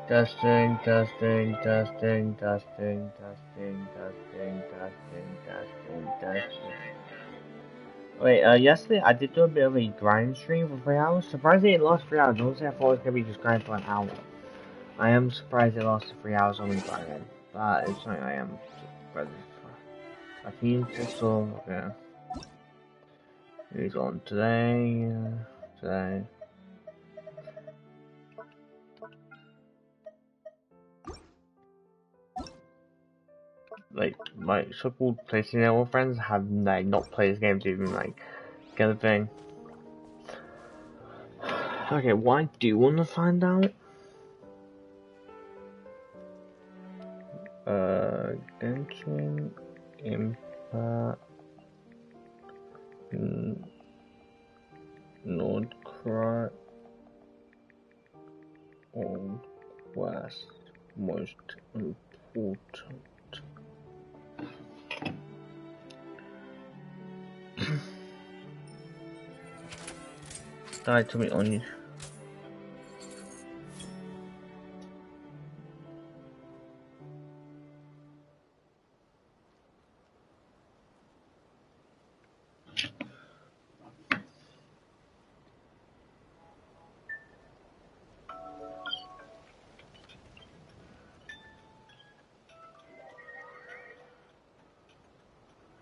Testing, testing, testing, testing, testing, testing, testing, testing, testing. Wait, yesterday I did do a bit of a grind stream for 3 hours. Surprisingly, it lost 3 hours. Honestly, I thought it was gonna be just grinding for an hour. I am surprised it lost 3 hours only grinding. But it's something I am surprised for. I think so, yeah. He's on today, today. Like, my so-called PlayStation Network friends have, like, not played this game to even, like, get a thing. Okay, what I do want to find out, Genshin Impact Nordcry on West most important. Die to me on you.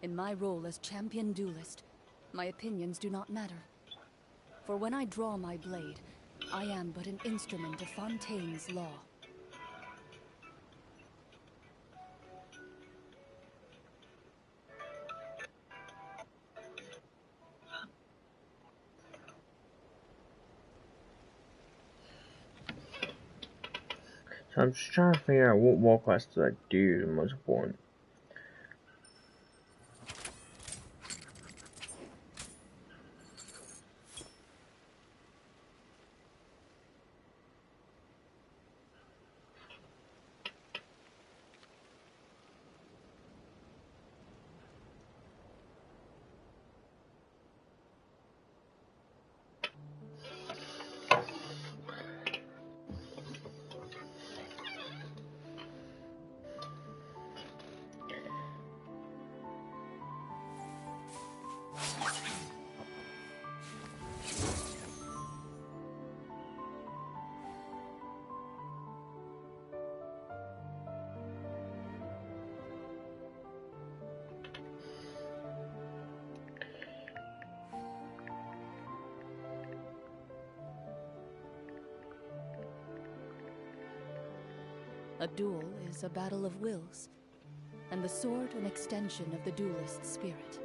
In my role as champion duelist, my opinions do not matter. For when I draw my blade, I am but an instrument of Fontaine's law. So I'm just trying to figure out what war quests do I do the most important. A duel is a battle of wills, and the sword an extension of the duelist's spirit.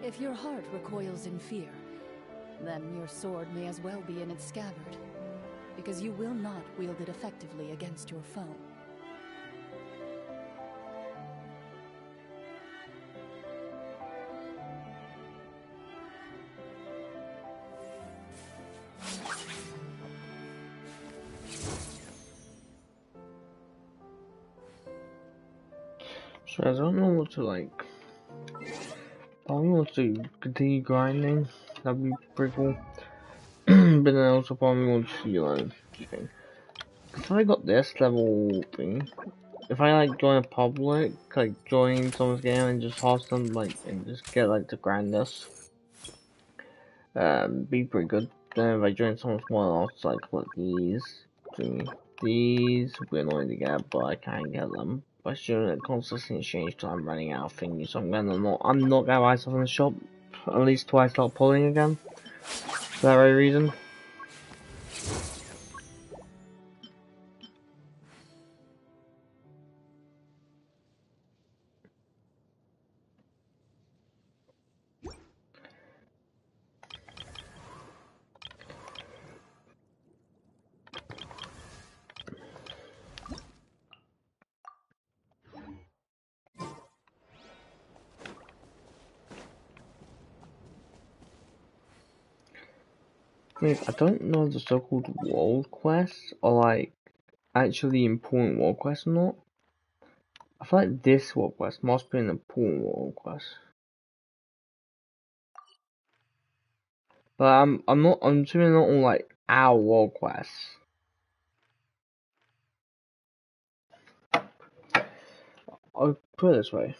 If your heart recoils in fear, then your sword may as well be in its scabbard, because you will not wield it effectively against your foe. So I don't know what to like. I want to continue grinding. That'd be pretty cool. But then I also probably want to, if I got this level thing, if I like join a public, like join someone's game and just host them, like, and just get like to grind this, be pretty good. Then if I join someone's one, I'll just like collect these we're annoying to get, but I can't get them. By doing a consistent exchange till I'm running out of things, so I'm not gonna buy myself in the shop at least till I start pulling again. For that very reason. I don't know if the so-called world quests are like actually important world quests or not. I feel like this world quest must be an important world quest. But I'm assuming not all like our world quests. I'll put it this way.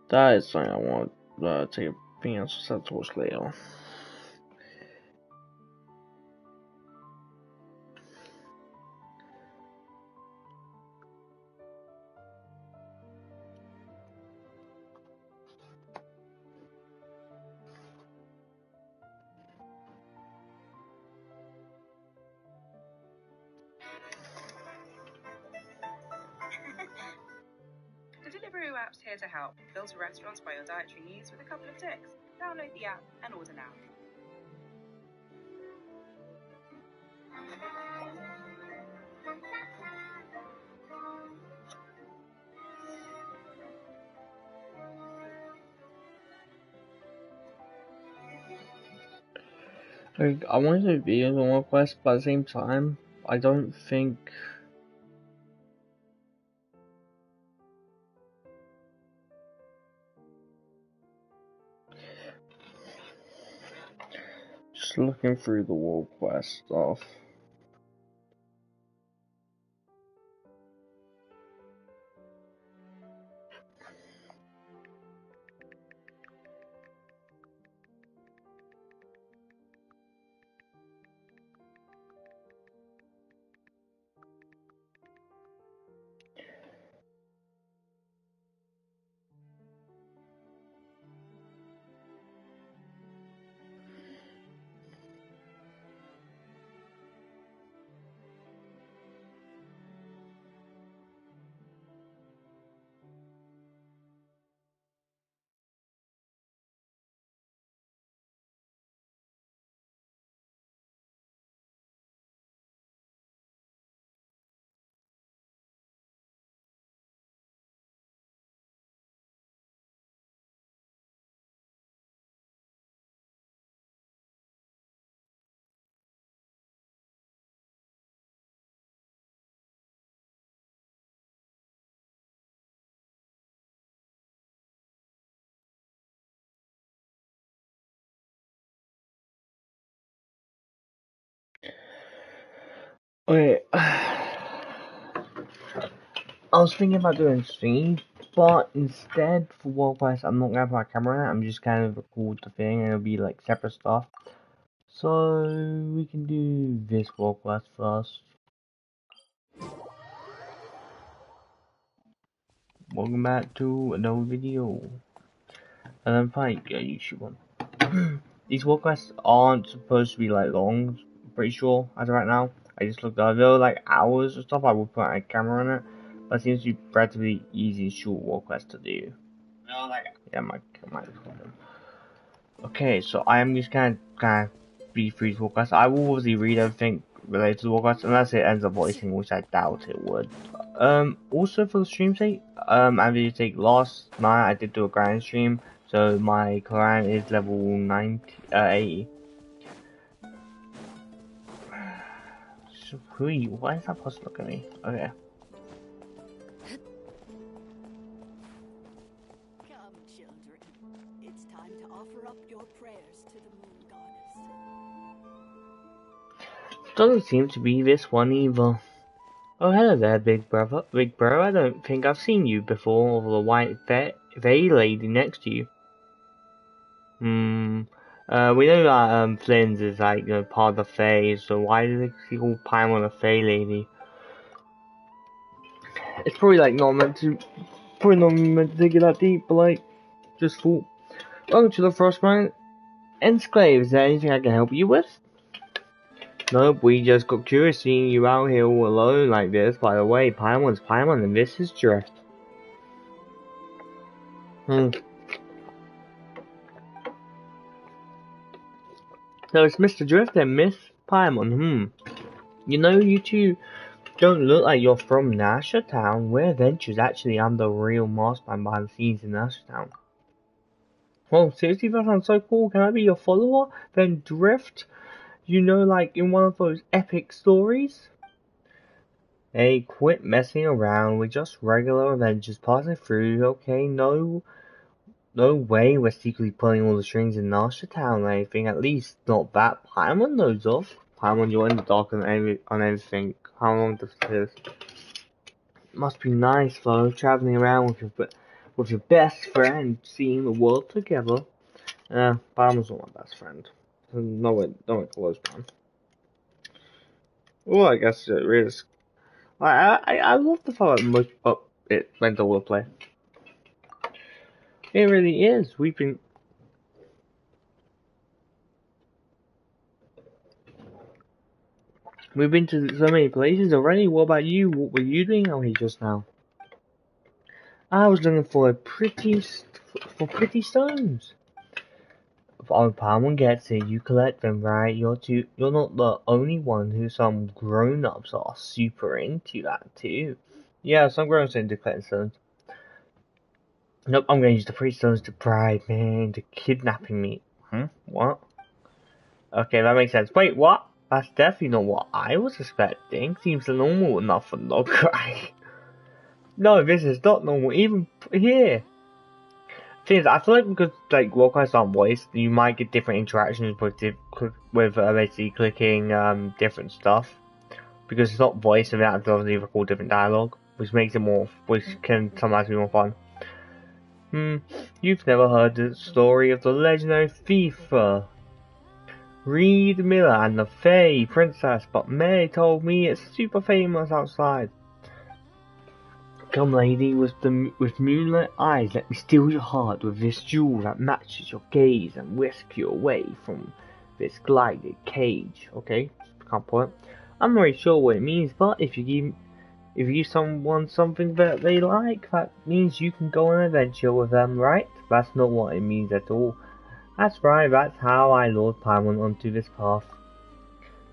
That is something I want to take a thing set towards later. The Deliveroo app's here to help. Filter restaurants by your dietary needs with a couple of ticks. Download the app and order now. Like, I want to do videos on Quest, but at the same time, I don't think. Just looking through the World Quest stuff. Okay. I was thinking about doing streams, but instead for World Quest, I'm not gonna have my camera on it. I'm just kind of record the thing, and it'll be like separate stuff. So we can do this World Quest first. Welcome back to another video. And I'm fine, yeah, YouTube one. These World Quests aren't supposed to be like long, I'm pretty sure, as of right now. I just looked at there like hours or stuff. I would put a camera on it, but it seems to be relatively easy, short World Quest to do. Yeah, my problem. Okay, so I am just kind of be free to World Quest. I will obviously read everything related to the World Quest, unless it ends up voicing, which I doubt it would. Also for the stream sake, I did take last night. I did do a grind stream, so my clan is level 80. So who are you? Why is that supposed to look at me? Okay. Come, children. It's time to offer up your prayers to the moon goddess. Doesn't seem to be this one either. Oh, hello there, big brother. Big bro, I don't think I've seen you before, or the white Fae lady next to you. We know that Flynn's is like part of the Fae, so why did they call Paimon a Fae lady? It's probably like not meant to dig it that deep, but like just thought. Welcome to the first round. Enclave, is there anything I can help you with? Nope, we just got curious seeing you out here all alone like this. By the way, Paimon's Paimon and this is Drift. So it's Mr. Drift and Miss Paimon, You know, you two Don't look like you're from Nasher Town. We're adventurers. Actually, I'm the real mastermind behind the scenes in Nasher Town. Oh, seriously, that sounds so cool. Can I be your follower? Then drift? You know, like in one of those epic stories? Hey, quit messing around. We're just regular adventurers passing through, okay? No way we're secretly pulling all the strings in Nasha Town or anything. At least not that Paimon knows of. Paimon, you're in the dark on everything. How long does this? Must be nice though, traveling around with your best friend, seeing the world together. Paimon's not my best friend. No one close, man. Well, I guess it is. I love the fact that most it went all the play. It really is. We've been to so many places already. What about you? What were you doing out here just now? I was looking for pretty stones. If old Palmer gets it, you collect them, right? You're not the only one who some grown-ups are super into that too. Yeah, some grown-ups are into collecting stones. Nope, I'm gonna use the free stones to bribe me into kidnapping me. What? Okay, that makes sense. Wait, what? That's definitely not what I was expecting. Seems normal enough for no cry. No, this is not normal. Even here. Thing is, I feel like because like Warcries aren't voiced, you might get different interactions with basically clicking different stuff. Because it's not voiced, so they have to obviously record different dialogue, which can sometimes be more fun. You've never heard the story of the legendary thief, Reed Miller and the Fey Princess, but Mary told me it's super famous outside. Come, lady, with moonlit eyes, let me steal your heart with this jewel that matches your gaze and whisk you away from this glided cage. Okay, can't put it. I'm not really sure what it means, but if you give someone something that they like, that means you can go on an adventure with them, right? That's not what it means at all. That's right, that's how I lured Paimon onto this path.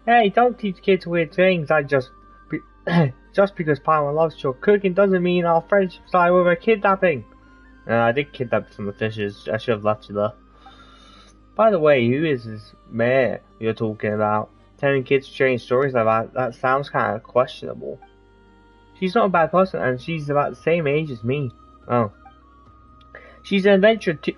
Hey, don't teach kids weird things. Just because Paimon loves your cooking doesn't mean our friendship started with a kidnapping. I did kidnap some of the fishes. I should have left you there. By the way, who is this mayor you're talking about? Telling kids strange stories like that? That sounds kind of questionable. She's not a bad person, and she's about the same age as me. Oh. She's an adventurer too.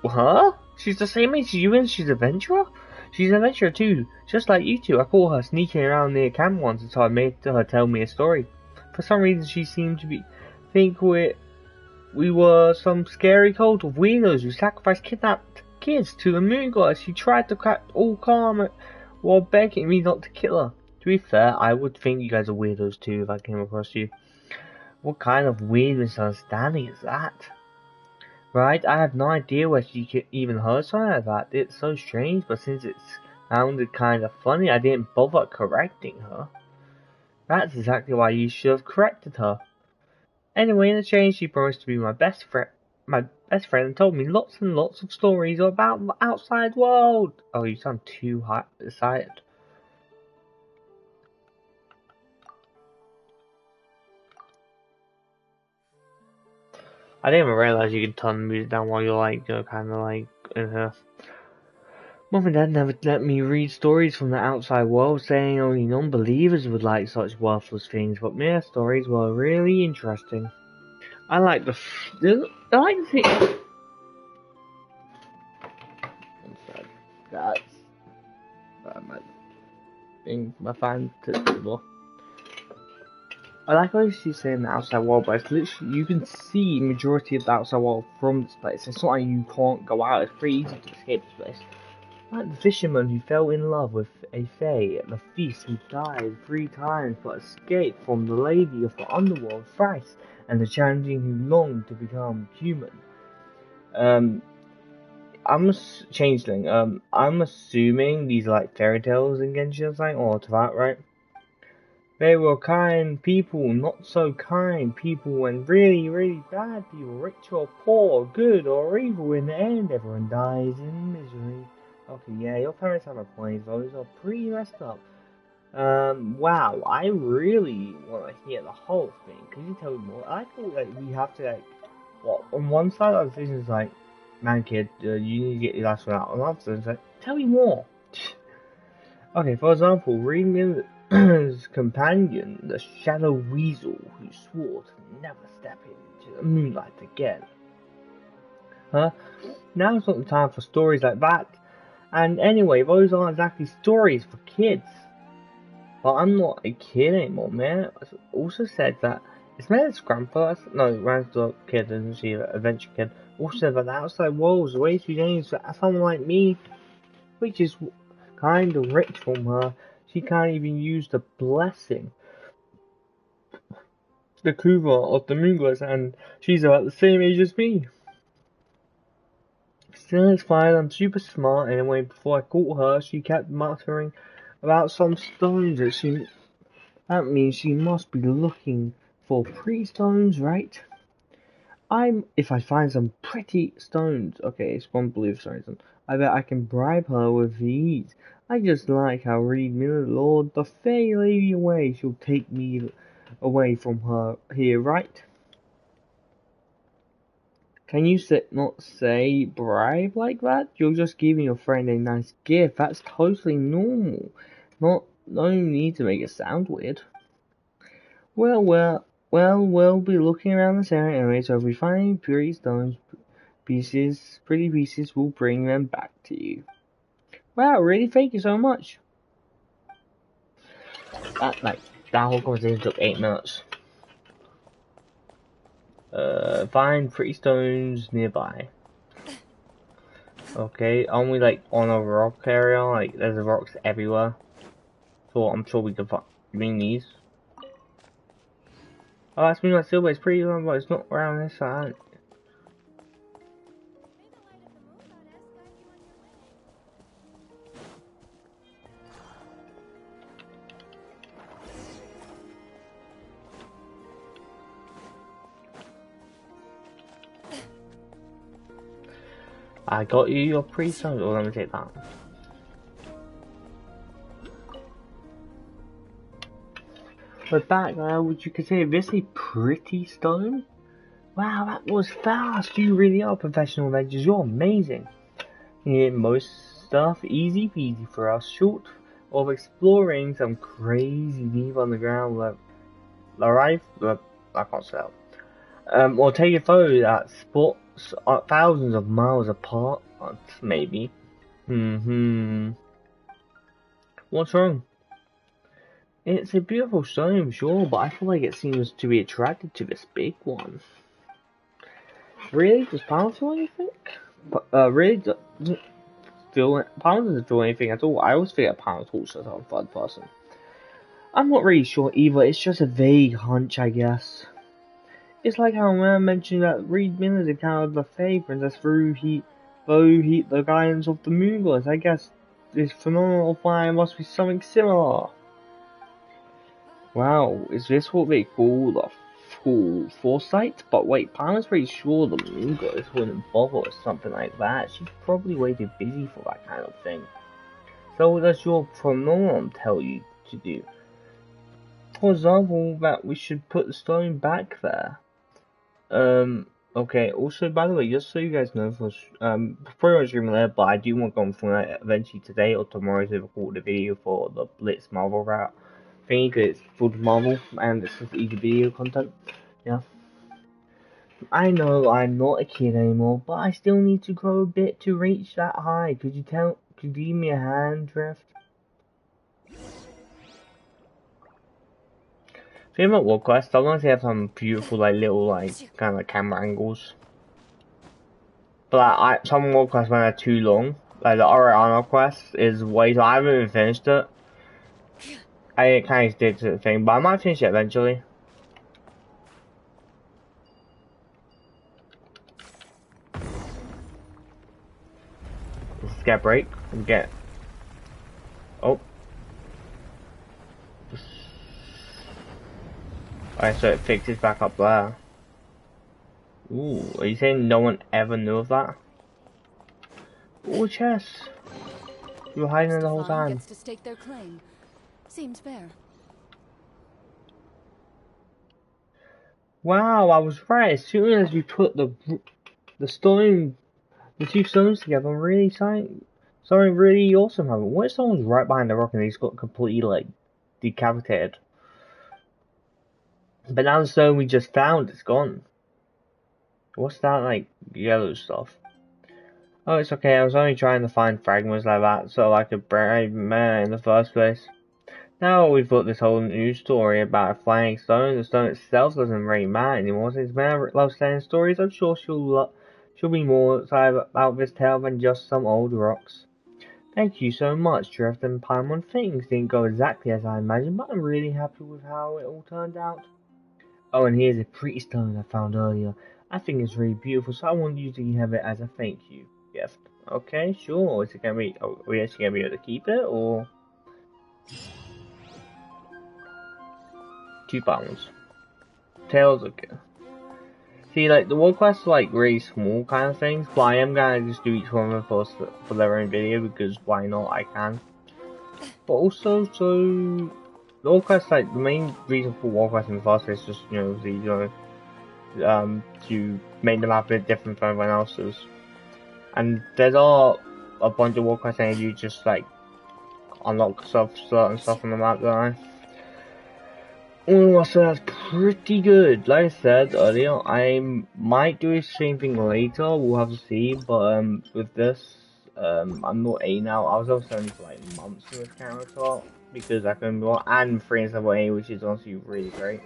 Huh? She's the same age as you and she's an adventurer? She's an adventurer too, just like you two. I caught her sneaking around near camp once, so I made her tell me a story. For some reason, she seemed to think we were some scary cult of weirdos who sacrificed kidnapped kids to the moon goddess. She tried to act all calm while begging me not to kill her. To be fair, I would think you guys are weirdos too if I came across you. What kind of weird misunderstanding is that? Right, I have no idea where she could even heard something like that. It's so strange, but since it sounded kind of funny, I didn't bother correcting her. That's exactly why you should have corrected her. Anyway, in exchange, she promised to be my best friend, and told me lots and lots of stories about the outside world. Oh, you sound too excited. I didn't even realize you could turn the music down while you're like, kind of like in here. Mum and Dad never let me read stories from the outside world, saying only non-believers would like such worthless things, but their stories were really interesting. I like the thing. That's my fan to I like how she's saying the outside world, but it's literally, you can see majority of the outside world from this place. It's not like you can't go out, it's pretty easy to escape this place. Like the fisherman who fell in love with a fae at the feast, who died 3 times but escaped from the lady of the underworld thrice, and the changeling who longed to become human. I'm a changeling. I'm assuming these are like fairy tales in Genshin or something, or to that, right? They were kind people, not so kind people, and really, really bad people, rich or poor, good or evil. In the end, everyone dies in misery. Okay, yeah, your parents have a point. Those are pretty messed up. Wow, I really want to hear the whole thing. Could you tell me more? I thought like we have to like, well, on one side of the thing is like, man, kid, you need to get your last one out. On the other side, it's like, tell me more. Okay, for example, read Miller's companion, the Shadow Weasel, who swore to never step into the moonlight again. Huh? Now's not the time for stories like that. And anyway, those aren't exactly stories for kids. But I'm not a kid anymore, man. It also said that it's Meredith's grandfather. No, Rand's the kid, isn't she? Adventure kid. Also said that the outside world was way too dangerous for someone like me, which is kind of rich from her. She can't even use the blessing, the Kuva of the Moonglows, and she's about the same age as me. Still, it's fine. I'm super smart anyway. Before I caught her, she kept muttering about some stones that means she must be looking for pretty stones, right? If I find some pretty stones, okay, it's one blue stone, I bet I can bribe her with these. I just like how Reed Miller lured the fair lady away. She'll take me away from her here, right? Can you not say bribe like that? You're just giving your friend a nice gift. That's totally normal. No need to make it sound weird. Well, we'll be looking around this area anyway, so if we find any pretty pieces, we'll bring them back to you. Wow, really? Thank you so much. That whole conversation took 8 minutes. Find pretty stones nearby. Okay, aren't we like on a rock area? Like, there's rocks everywhere. So I'm sure we can find these. Oh, that's Moonlight Silver. It's pretty long, but it's not around this side. I got you your pretty stones. Oh, let me take that. But back, would you consider this a pretty stone? Wow, that was fast. You really are professional legends. You're amazing. Yeah, most stuff easy peasy for us, short of exploring some crazy deep underground I can't spell. Or take a photo that spots thousands of miles apart, maybe. What's wrong? It's a beautiful stone, sure, but I feel like it seems to be attracted to this big one. Really? Does Palm feel anything? Really? Doesn't Palm doesn't feel anything at all. I always figure Palm talks as a third person. I'm not really sure either. It's just a vague hunch, I guess. It's like how man mentioned that Reed Miller's account of the Fae Princess the guidance of the Moonglows. I guess this phenomenal fire must be something similar. Wow, is this what they call the full foresight? But wait, Palmer's pretty sure the Moonglows wouldn't bother with something like that. She's probably way too busy for that kind of thing. So what does your pronoun tell you to do? For example, that we should put the stone back there. Okay, also, by the way, just so you guys know, pretty much streaming there, but I do want to go on for that eventually today or tomorrow to record a video for the Blitz Marvel route thingy, because it's full Marvel, and it's just easy video content, yeah. I know I'm not a kid anymore, but I still need to grow a bit to reach that high. Could you give me a hand, Drift? Favorite world quest, sometimes they have some beautiful, like, little, like, kind of like camera angles. But like, some world quests when they're too long, like the Oriana quest is way too. I haven't even finished it. I kind of did the thing, but I might finish it eventually. Let's get a break and get. Oh. Alright, so it fixes back up there. Ooh, are you saying no one ever knew of that? Ooh, chess. You were hiding it the whole time. Gets to stake their claim. Seems fair. Wow, I was right. As soon as you put the stone, the two stones together, really something really awesome happened. What if someone's right behind the rock and he's got completely like decapitated? But now the stone we just found is gone. What's that like yellow stuff? Oh, it's okay. I was only trying to find fragments like that so I could bury man in the first place. Now we've got this whole new story about a flying stone. The stone itself doesn't really matter anymore since man loves telling stories. I'm sure she'll be more excited about this tale than just some old rocks. Thank you so much, Drift and Paimon. Things didn't go exactly as I imagined, but I'm really happy with how it all turned out. Oh, and here's a pretty stone I found earlier. I think it's really beautiful, so I want you to have it as a thank you gift. Okay, sure. Is it gonna be? Are we actually gonna be able to keep it, or £2? Tails, okay. See, like the world quests are like really small kind of things, but I am gonna just do each one of them for their own video because why not? I can. But also, so the world quests, like the main reason for world quests in the first place is just to make them a bit different from everyone else's. And there's a bunch of world quests and you just like unlock certain stuff on the map, don't I? Oh, so that's pretty good. Like I said earlier, I might do the same thing later. We'll have to see. But with this, I'm not A now. I was also only for like months in this character because I couldn't be on, and free and level A, which is honestly really great.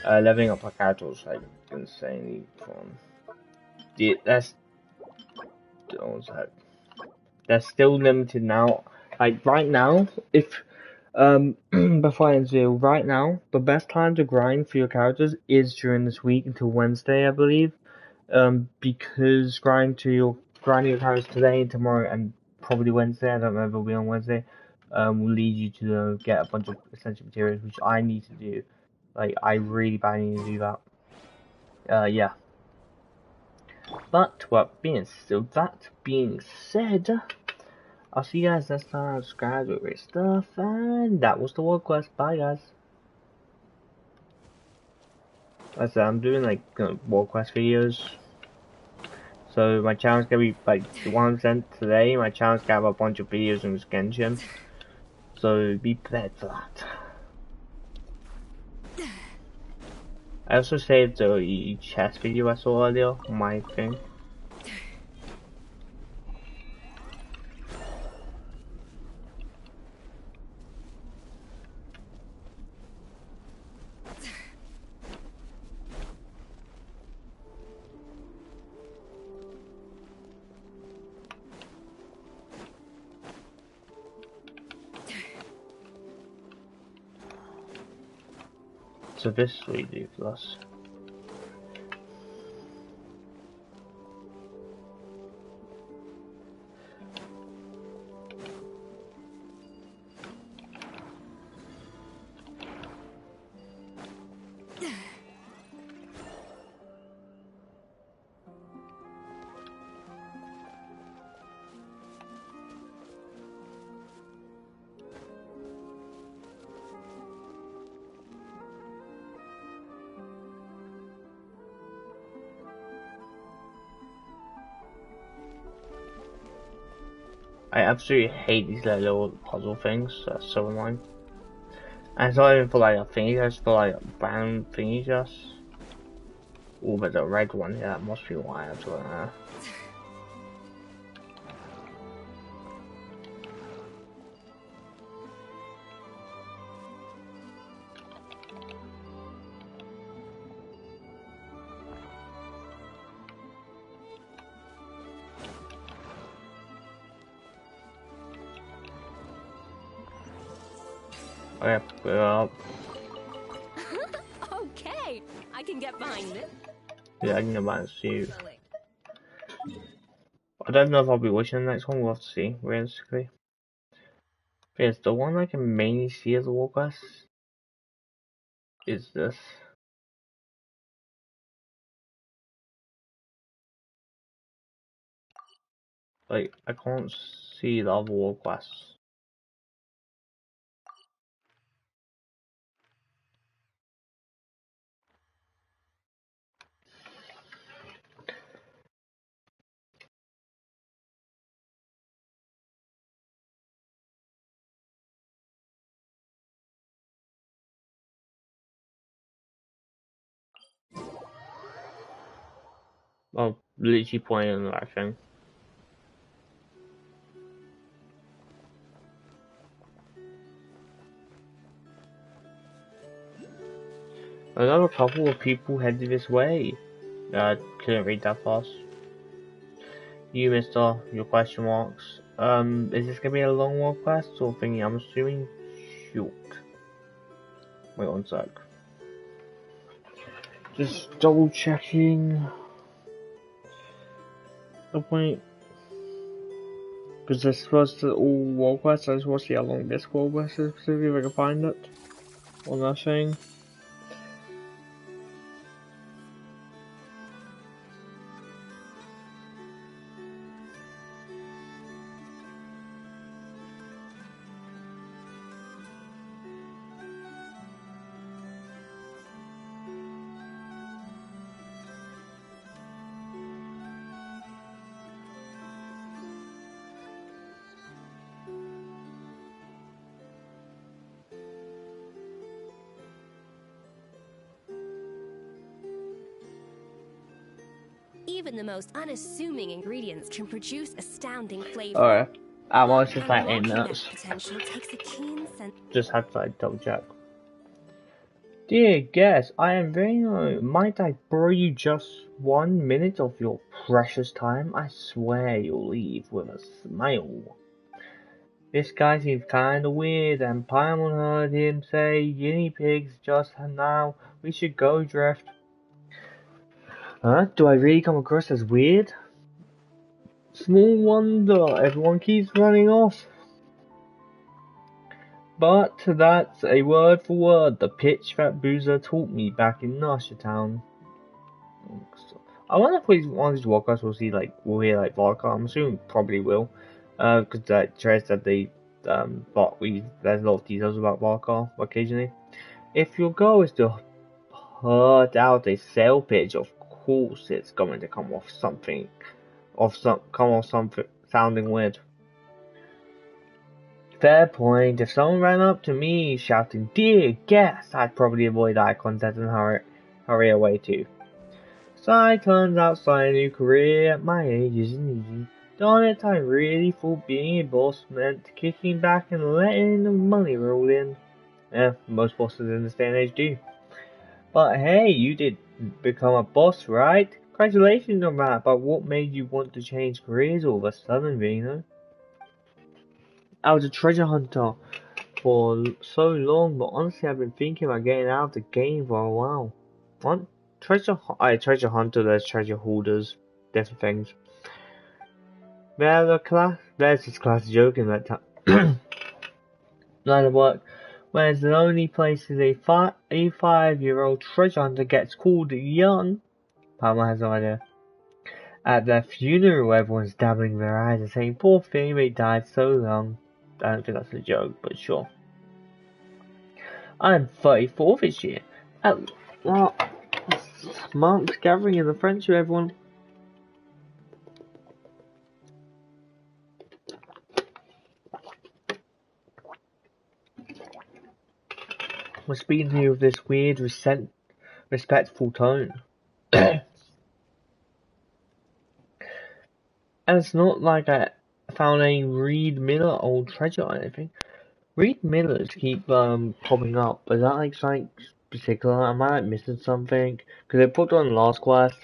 Leveling up my character was like insanely fun. That's they're still limited now. Like right now, if before I end zero, right now, the best time to grind for your characters is during this week until Wednesday, I believe. Because grinding your characters today and tomorrow and probably Wednesday, I don't know if it'll be on Wednesday, will lead you to get a bunch of essential materials, which I need to do. Like, I really badly need to do that. Yeah. But, that being said, I'll see you guys next time. Subscribe, do great stuff, and that was the world quest. Bye, guys. Like I said, I'm doing like world quest videos. So my channel's gonna be like 100% today. My channel's gonna have a bunch of videos on Genshin. So be prepared for that. I also saved the chess video I saw earlier on my thing. So this we do plus. I absolutely hate these little puzzle things. That's so annoying. And it's not even for like a thingy, it's for like a brown thingy just. Oh, but the red one, yeah, that must be why I do it. Okay, well. Okay, I can get behind this. Yeah, I can get back to you. I don't know if I'll be watching the next one, we'll have to see, realistically. Yes, the one I can mainly see as a war quest is this. Like, I can't see the other war quests. I'm literally pointing in the right thing. Another couple of people headed this way. Couldn't read that fast. You, mister, your question marks. Is this gonna be a long walk quest or thingy? I'm assuming short. Wait one sec. Just double checking the point. Because this supposed to all world quests, I just want to see how long this world quest is specifically if I can find it. Or nothing. Even the most unassuming ingredients can produce astounding flavor. Alright. I'm almost just And like 8 unlocking that minutes. potential takes a keen sense. Just had to like double check. Dear guest, I am very low. Might I borrow you just 1 minute of your precious time? I swear you'll leave with a smile. This guy seems kinda weird, and Paimon heard him say guinea pigs just now. We should go drift. Huh? Do I really come across as weird? Small wonder, everyone keeps running off. But that's a word for word the pitch that Boozer taught me back in Nashertown. I wonder if one of these walkouts we'll hear like vodka. I'm assuming probably will. Because Trey said there's a lot of details about vodka occasionally. If your goal is to hurt out a sale pitch, of course it's going to come off something sounding weird. Fair point. If someone ran up to me shouting, "Dear guest," I'd probably avoid eye contact and hurry away too. So it turns out starting a new career at my age isn't easy. Darn it, I really thought being a boss meant kicking back and letting the money roll in. Most bosses in this day and age do. But hey, you did become a boss, right? Congratulations on that, but what made you want to change careers all of a sudden, Reno? I was a treasure hunter for so long, but honestly I've been thinking about getting out of the game for a while. What? Treasure hunter, there's treasure hoarders, different things. There's this class joking that time. Line of work. Whereas the only places a 5-year-old treasure hunter gets called young. Palmer has no idea. At their funeral, everyone's dabbling their eyes and saying, "Poor thing, they died so young." I don't think that's a joke, but sure. I'm 34 this year. Well, monks gathering in the friendship, everyone. We're speaking to you with this weird, respectful tone. And it's not like I found any Reed Miller old treasure or anything. Reed Millers keep popping up, but is that like something particular? Am I like missing something? Because they put on last quest,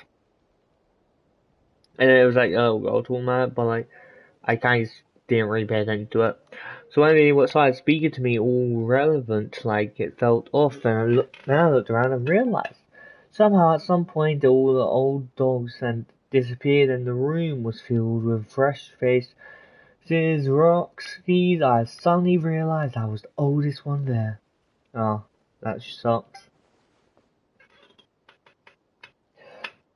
and it was like, oh, go to that, but like, I kind of didn't really pay attention to it. So anyway, what started speaking to me all relevant, like it felt off, and then I looked around and realized somehow at some point all the old dogs had disappeared, and the room was filled with fresh-faced Roxy's. I suddenly realized I was the oldest one there. Oh, that sucks.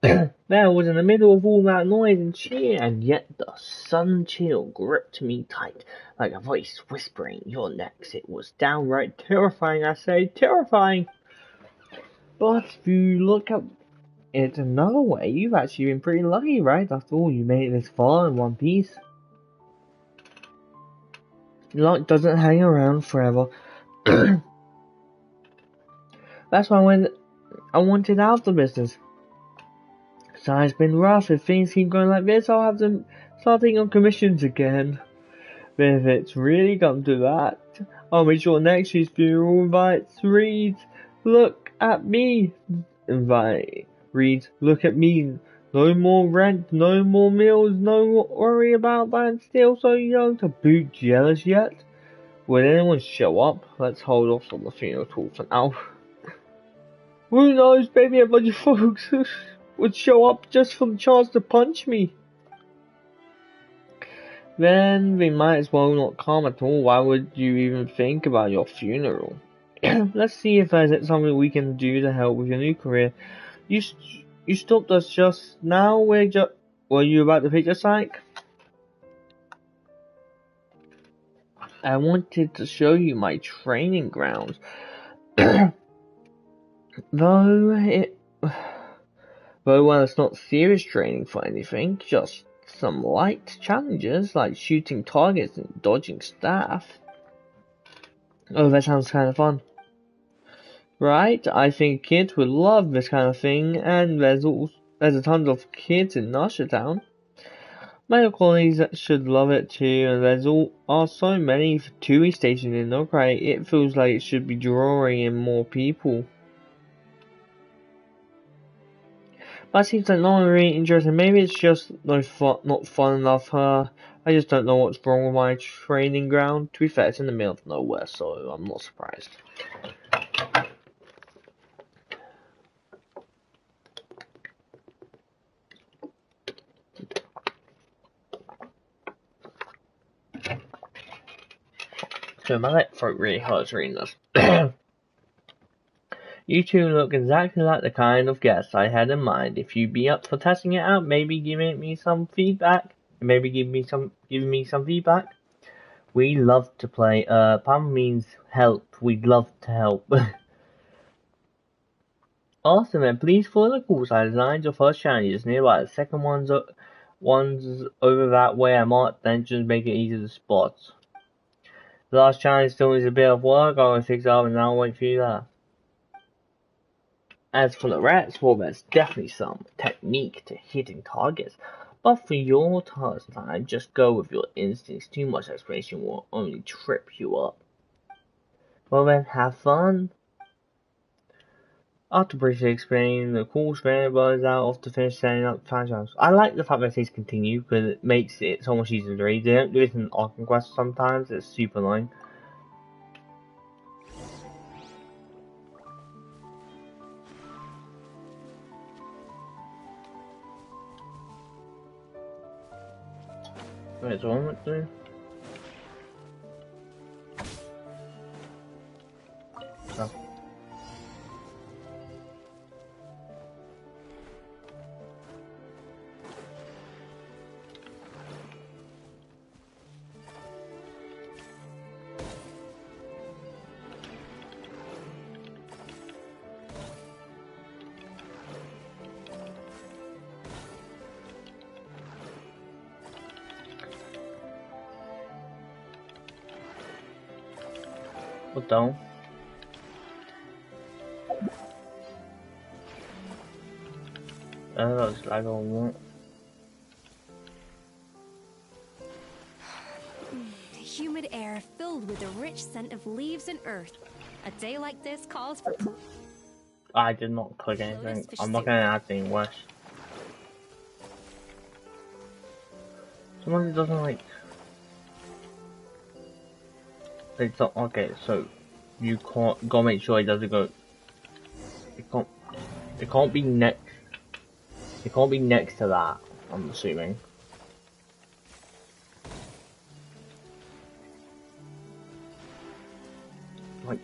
There I was in the middle of all that noise and cheer, and yet the sudden chill gripped me tight, like a voice whispering, "You're next." It was downright terrifying, I say, terrifying. But if you look at it another way, you've actually been pretty lucky, right? After all, you made it this far in one piece. Luck doesn't hang around forever. That's why I wanted out of the business. Besides, it's been rough. If things keep going like this, I'll have to start taking on commissions again. But if it's really come to that, I'll make sure next year's funeral invites reads, "Look at me." Invite reads, "Look at me." No more rent, no more meals, no worry about that. Still so young to boot. Jealous yet? Will anyone show up? Let's hold off on the funeral talk for now. Who knows, maybe a bunch of folks would show up just for the chance to punch me. Then we might as well not come at all. Why would you even think about your funeral? Let's see if there's something we can do to help with your new career. You stopped us just now. Were you about to pick a psych? I wanted to show you my training grounds. Though well, it's not serious training for anything, just some light challenges like shooting targets and dodging staff. Oh, that sounds kind of fun. Right? I think kids would love this kind of thing, and there's a ton of kids in Nashertown. My colleagues should love it too, and are so many tourist stations in Nokrai, it feels like it should be drawing in more people. But it seems like no one really interested. Maybe it's just not fun enough. I just don't know what's wrong with my training ground. To be fair, it's in the middle of nowhere, so I'm not surprised. So my throat really hurts reading this. You two look exactly like the kind of guests I had in mind. If you'd be up for testing it out, maybe giving me some feedback. Giving me some feedback. We love to play. Palm means help. We'd love to help. Awesome, and please follow the course I designed. Your first challenge is nearby. The second one's over that way. I marked, then just make it easy to spot. The last challenge still needs a bit of work. I'm gonna fix it up and I'll wait for you there. As for the rats, well, there's definitely some technique to hitting targets. But for your task time, just go with your instincts. Too much explanation will only trip you up. Well then, have fun. After briefly explaining the course, Vanderbilt out off to finish setting up franchise. I like the fact that they continue because it makes it so much easier to read. They don't do it in Arkham Quest sometimes, it's super annoying. Wait, so what am I doing? Oh. Botão. Like one. Humid air filled with the rich scent of leaves and earth. A day like this calls for... I did not click anything. I'm not gonna add anything worse. Someone doesn't like. It's not okay. So you can't go make sure it doesn't go. It can't. It can't be next. It can't be next to that. I'm assuming. Like.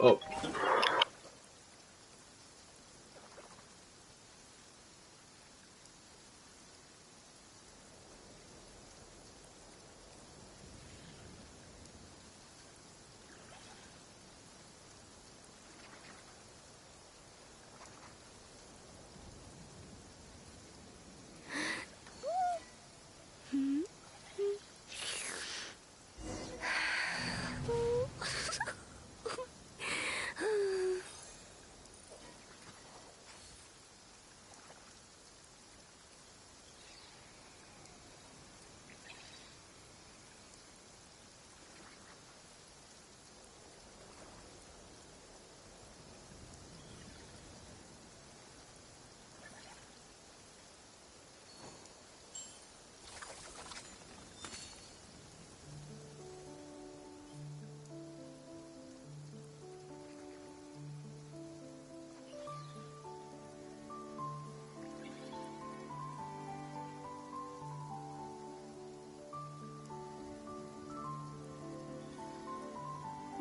Oh.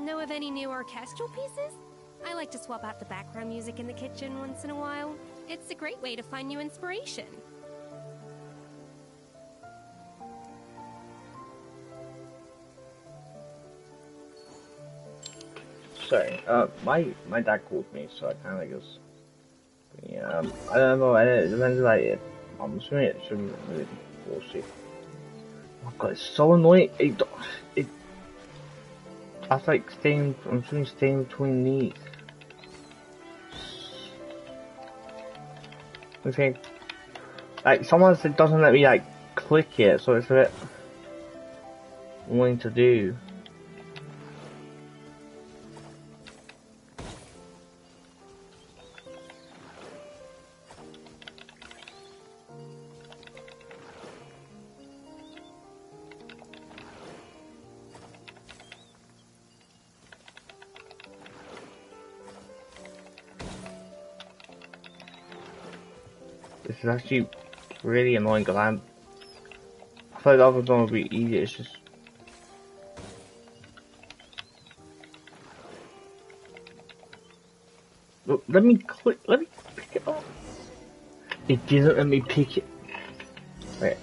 Know of any new orchestral pieces? I like to swap out the background music in the kitchen once in a while. It's a great way to find new inspiration. Sorry, my dad called me, so I kind of just, yeah, I don't know, it depends like it. I'm assuming it shouldn't really be bullshit. Oh god, it's so annoying. It, that's like staying, I'm assuming staying between these. I think, like, someone said doesn't let me, like, click it, so it's a bit annoying to do. This is actually really annoying because I thought the other one would be easy, it's just. Look, let me pick it up. It didn't let me pick it. Wait.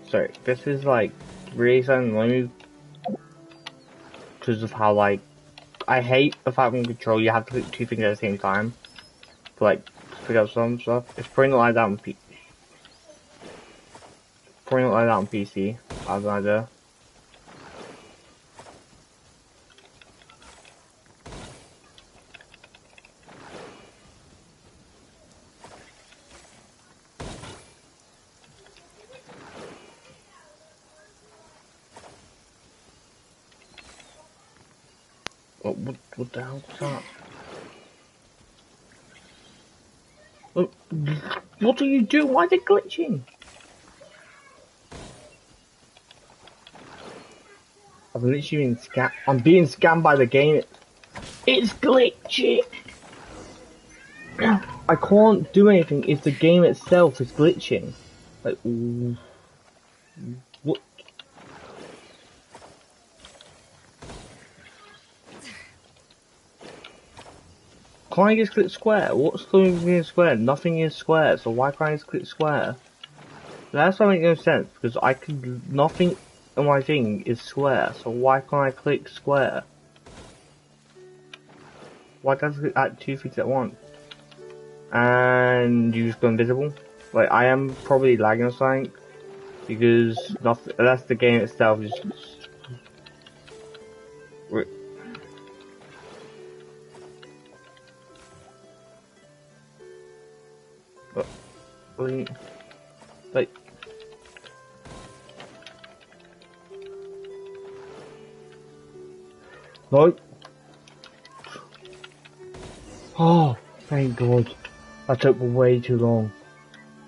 Sorry, this is like really annoying because of how like I hate the fact when control you have to click two things at the same time to like pick up some stuff. It's probably not like that on PC. I have no idea. What the hell was that? What do you do? Why is it glitching? I've literally been scammed. I'm being scammed by the game. It's glitching. I can't do anything if the game itself is glitching. Like, what? Can't I just click square? What's doing being square? Nothing is square, so why can't I just click square? That's not make no sense, because nothing on my thing is square, so why can't I click square? Why does it add two things at once? And you just go invisible? Like, I am probably lagging or something, because nothing, that's the game itself is just... Like... No! Oh, thank God. That took way too long.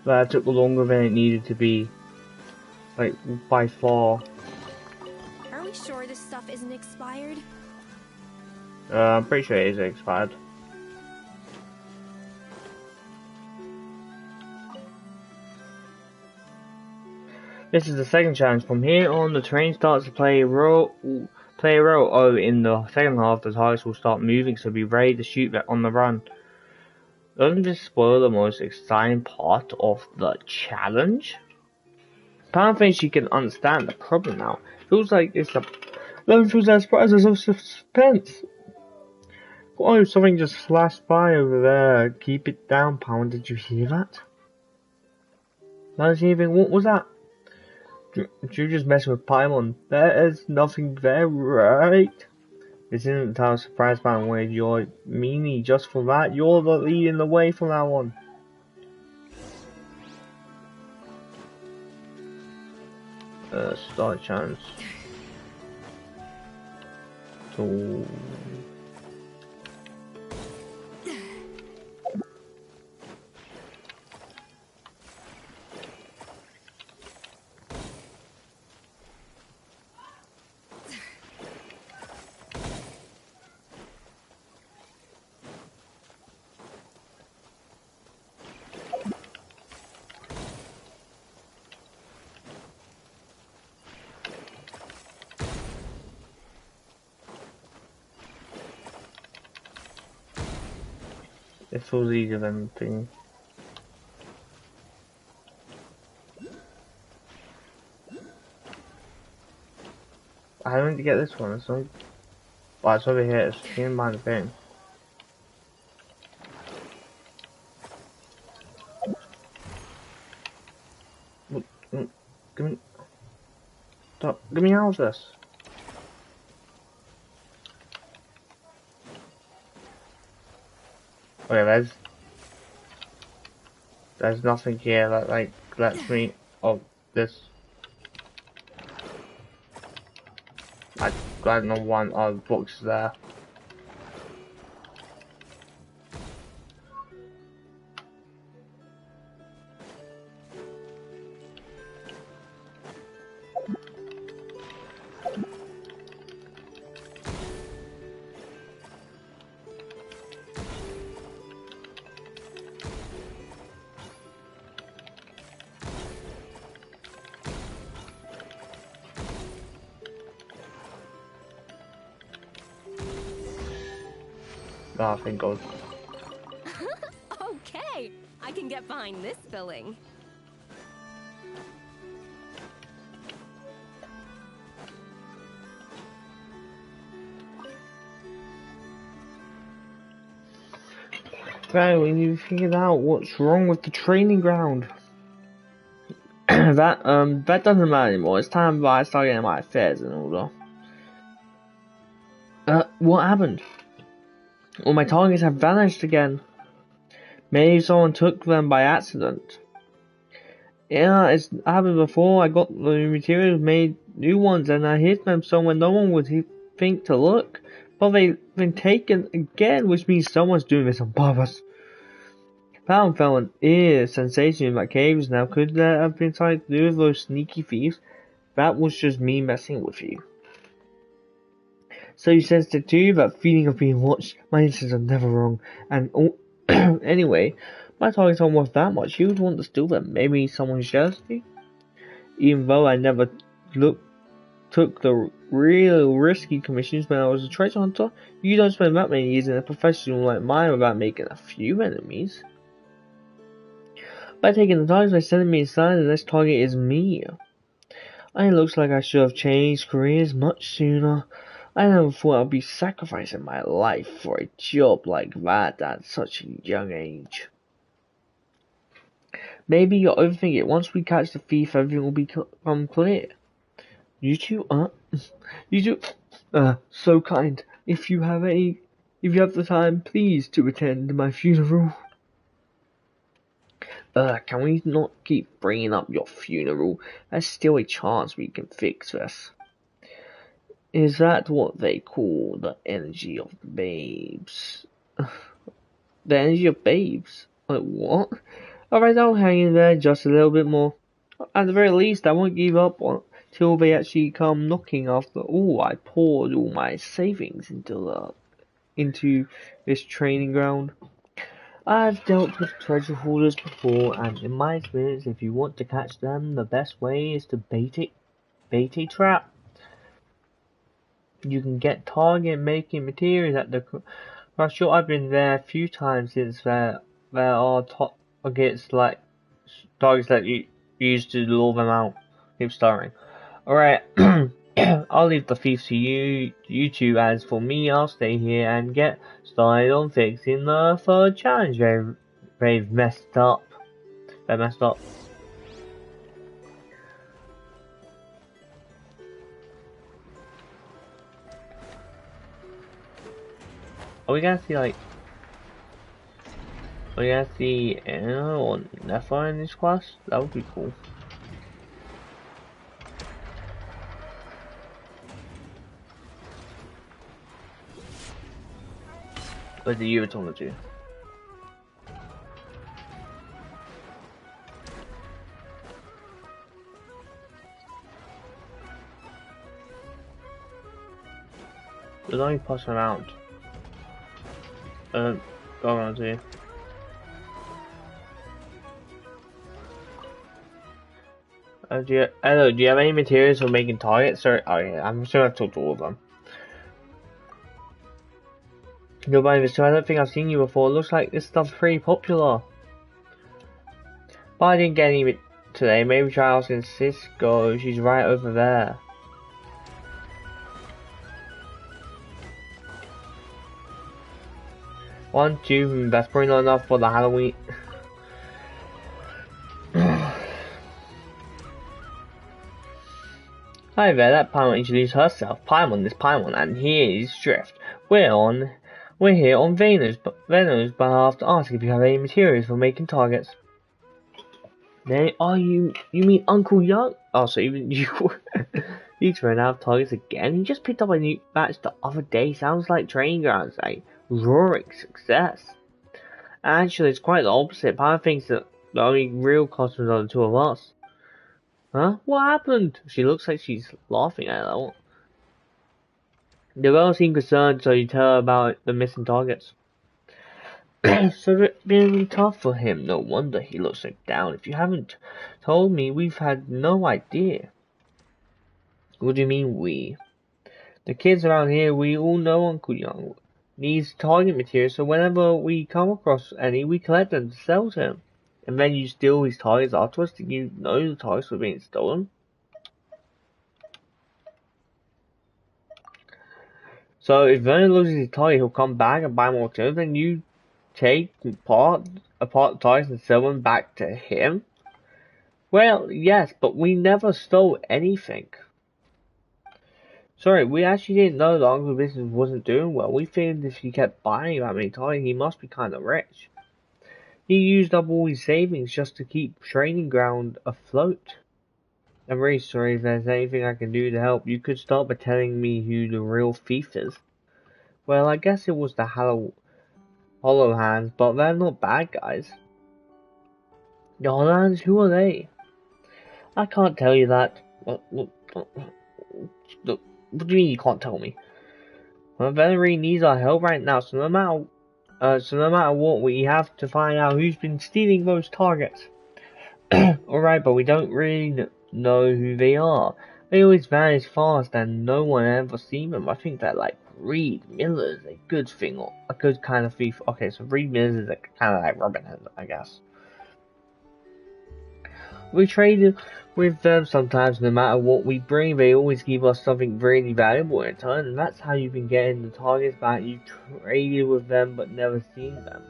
That took longer than it needed to be. Like, by far. Are we sure this stuff isn't expired? I'm pretty sure it is expired. This is the second challenge. From here on, the train starts to play a role. Oh, in the second half, the targets will start moving, so be ready to shoot back on the run. Doesn't this spoil the most exciting part of the challenge? Pound thinks she can understand the problem now. Feels like it's a... Then feels like surprises of suspense. Oh, something just flashed by over there. Keep it down, Pound. Did you hear that? Not even. What was that? You're just messing with Paimon. There is nothing there, right? This isn't the time of surprise, Pound. Where you're meanie just for that. You're the leading the way from now on. Start chance. So. It feels easier than thinking. I don't need to get this one. It's not. Oh, it's over here. It's hidden behind the thing. Give me. Stop. Get me out of this. Okay, there's nothing here that like lets me. Oh, this. I don't know one. Oh, the book's there. Oh, thank God. Okay, I can get behind this filling. Right, we need to figure out what's wrong with the training ground. that doesn't matter anymore. It's time I start getting my affairs in order. What happened? All my targets have vanished again. Maybe someone took them by accident. Yeah, it's happened before. I got the materials, made new ones, and I hid them somewhere no one would think to look. But they've been taken again, which means someone's doing this on purpose. Pound felt an ear sensation in my caves now. Could there have been something to do with those sneaky thieves? That was just me messing with you. So you sensed it too, that feeling of being watched? My instincts are never wrong. And anyway, my targets aren't worth that much. You would want to steal them. Maybe someone's jealousy? Even though I never took the real risky commissions when I was a treasure hunter, you don't spend that many years in a profession like mine without making a few enemies. By taking the targets by sending me inside, the next target is me. It looks like I should have changed careers much sooner. I never thought I'd be sacrificing my life for a job like that at such a young age. Maybe you're overthinking it. Once we catch the thief, everything will become clear. You two, so kind. If you have the time, please to attend my funeral. Can we not keep bringing up your funeral? There's still a chance we can fix this. Is that what they call the energy of babes? The energy of babes? Like what? Alright, I'll hang in there just a little bit more. At the very least, I won't give up till they actually come knocking. After all, I poured all my savings into this training ground. I've dealt with treasure hoarders before, and in my experience, if you want to catch them, the best way is to bait a trap. You can get target making materials at the craft shop. I've been there a few times since there are targets that you use to lure them out. Keep starring. Alright, I'll leave the thieves to you two. As for me, I'll stay here and get started on fixing the third challenge they've messed up. They messed up. Are we gonna see like? Are we gonna see Anna or Nefa in this class? That would be cool. But the you were talking to. There's only passing around. Go around here. Do you have any materials for making targets? Or, oh yeah, I'm sure I've talked to all of them. Nobody was, so I don't think I've seen you before. Looks like this stuff's pretty popular. But I didn't get any today. Maybe try asking Cisco. She's right over there. One, two, that's probably not enough for the Halloween. Hi there, that Paimon introduced herself. Paimon is Paimon, and here is Drift. We're here on Veno's behalf to ask if you have any materials for making targets. You mean Uncle Young? Oh, so even you you ran out of targets again? He just picked up a new batch the other day. Sounds like training grounds, a roaring success. Actually, it's quite the opposite. Paimon thinks that the only real customers are the two of us. Huh? What happened? She looks like she's laughing at it. The girl seemed concerned, so you tell her about the missing targets. So it's been tough for him. No wonder he looks so down. If you haven't told me, we've had no idea. What do you mean we? The kids around here, we all know Uncle Young needs target material, so whenever we come across any, we collect them to sell to him. And then you steal his targets afterwards. Did you know the targets were being stolen? So if Vernon loses his target, he'll come back and buy more too. Then you take apart the targets and sell them back to him? Well, yes, but we never stole anything. Sorry, we actually didn't know the uncle business wasn't doing well. We figured if he kept buying that many targets, he must be kind of rich. He used up all his savings just to keep training ground afloat. I'm really sorry. If there's anything I can do to help, you could start by telling me who the real thief is. Well, I guess it was the Hollow Hands, but they're not bad guys. The Hollow Hands? Who are they? I can't tell you that. What do you mean you can't tell me? Well, Valerie needs our help right now, so no matter what, we have to find out who's been stealing those targets. Alright, but we don't really know who they are. They always vanish fast and no one ever sees them. I think that like Reed Miller is a good thing, or a good kind of thief. Okay, so Reed Miller is kind of like Robin Hood, I guess. We trade with them sometimes. No matter what we bring, they always give us something really valuable in return, and that's how you've been getting the targets back. You traded with them but never seen them.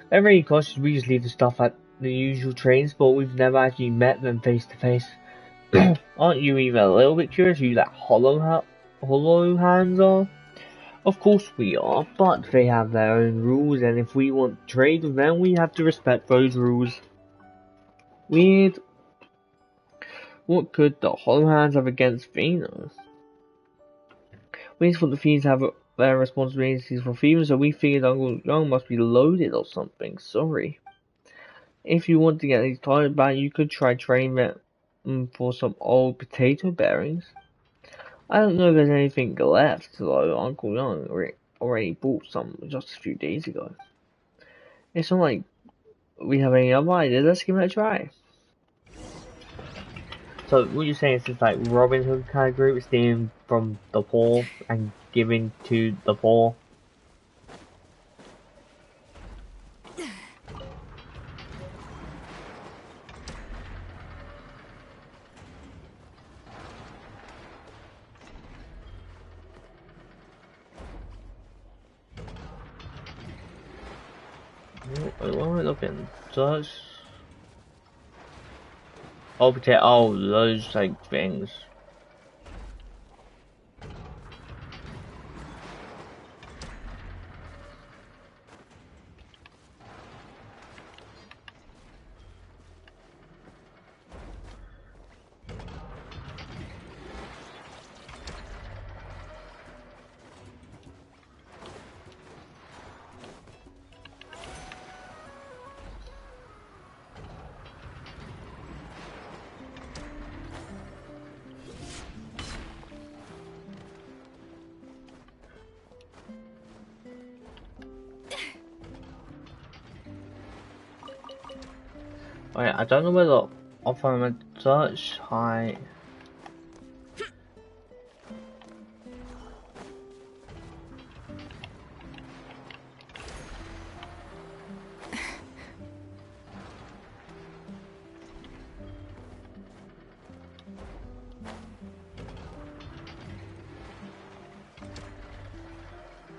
They're really cautious. We just leave the stuff at the usual trading spot. We've never actually met them face to face. Aren't you even a little bit curious who that Hollow Hands are? Of course we are, but they have their own rules, and if we want to trade with them, we have to respect those rules. Weird. What could the Hollow Hands have against Venus? We thought the thieves have their responsibilities for thieves, so we figured Uncle Young must be loaded or something. Sorry. If you want to get these targets back, you could try trading them for some old potato bearings. I don't know if there's anything left, though. Uncle Young already bought some just a few days ago. It's not like we have any other ideas. Let's give it a try. So what you're saying is it's like Robin Hood kind of group, stealing from the poor and giving to the poor. What am I looking? Search. Oh, potato. Oh, those like things. Wait, I don't know whether if I'm at search high.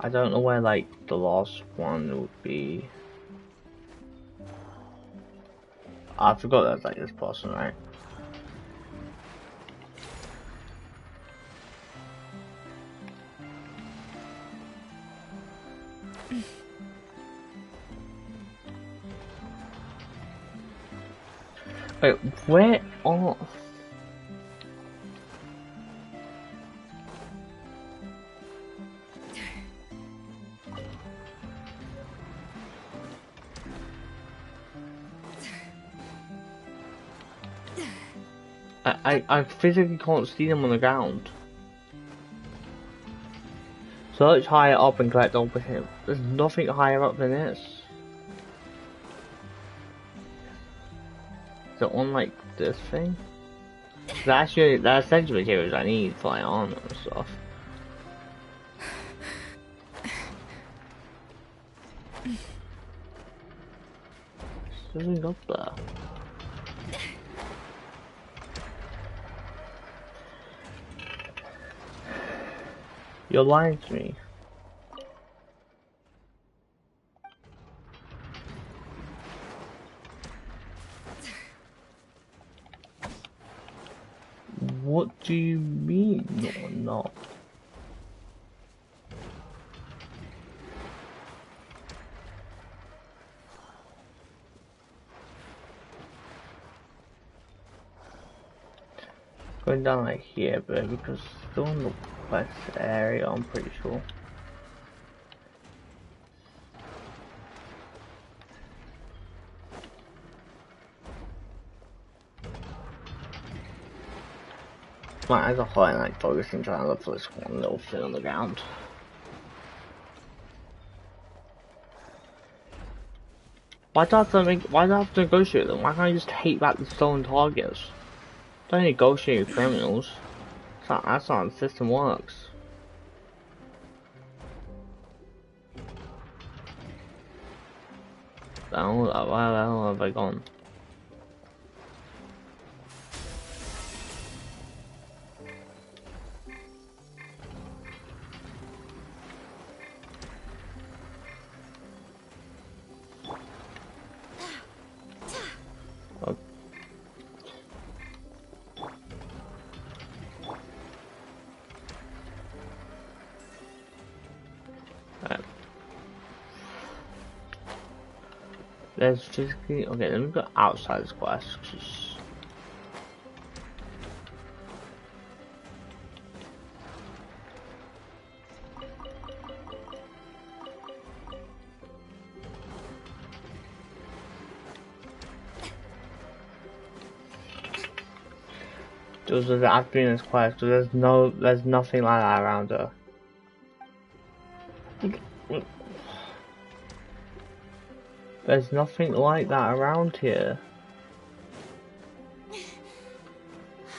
I don't know where like the last one would be. I forgot that's like this person, right? Wait, where are... I physically can't see them on the ground. Search higher up and collect all with him. There's nothing higher up than this. Is it on like this thing? That's essential materials I need for my armor and stuff. There's nothing up there. You're lying to me. What do you mean you're not? Going down like here, but because it's still in the west area, I'm pretty sure. Might as a whole like focusing trying to look for this one little thing on the ground. Why do I have to negotiate them? Why can't I just hate back the stolen targets? Don't negotiate with criminals. That's not how the system works. Where the hell have I gone? There's physically okay. Let me go outside this quest. Just after doing this quest, there's nothing like that around her. There's nothing like that around here.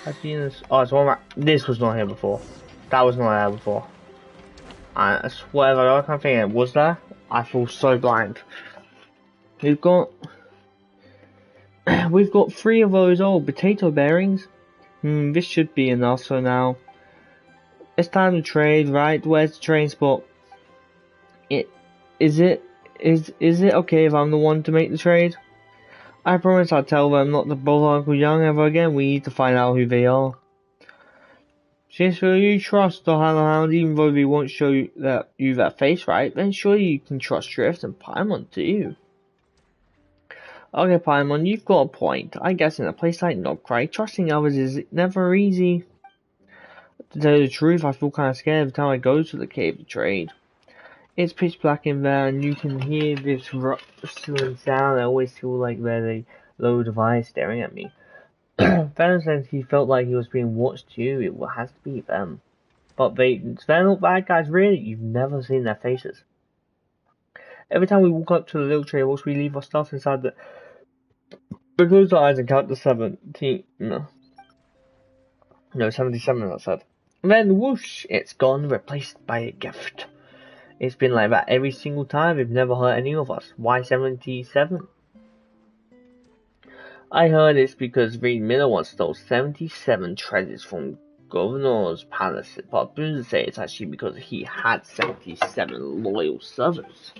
I've seen this. Oh, it's one right. This was not here before. That was not there before. I swear, I can't think it was there. I feel so blind. We've got 3 of those old potato bearings. This should be enough for now. It's time to trade, right? Where's the train spot? Is it okay if I'm the one to make the trade? I promise I'll tell them not to bother Uncle Young ever again. We need to find out who they are. Since you trust the Hound, even though they won't show you that face, right? Then surely you can trust Drift and Paimon too. Okay, Paimon, you've got a point. I guess in a place like Nogcry, trusting others is never easy. To tell you the truth, I feel kind of scared every time I go to the cave to trade. It's pitch black in there, and you can hear this rustling sound. I always feel like there's a load of eyes staring at me. Venom says he felt like he was being watched too. It has to be them. But they're not bad guys, really. You've never seen their faces. Every time we walk up to the little tables, we leave our stuff inside the... We close our eyes and count to 17. No, 77, I said. And then whoosh, it's gone, replaced by a gift. It's been like that every single time. They've never hurt any of us. Why 77? I heard it's because Reed Miller once stole 77 treasures from governor's palace, but Boone say it's actually because he had 77 loyal servants.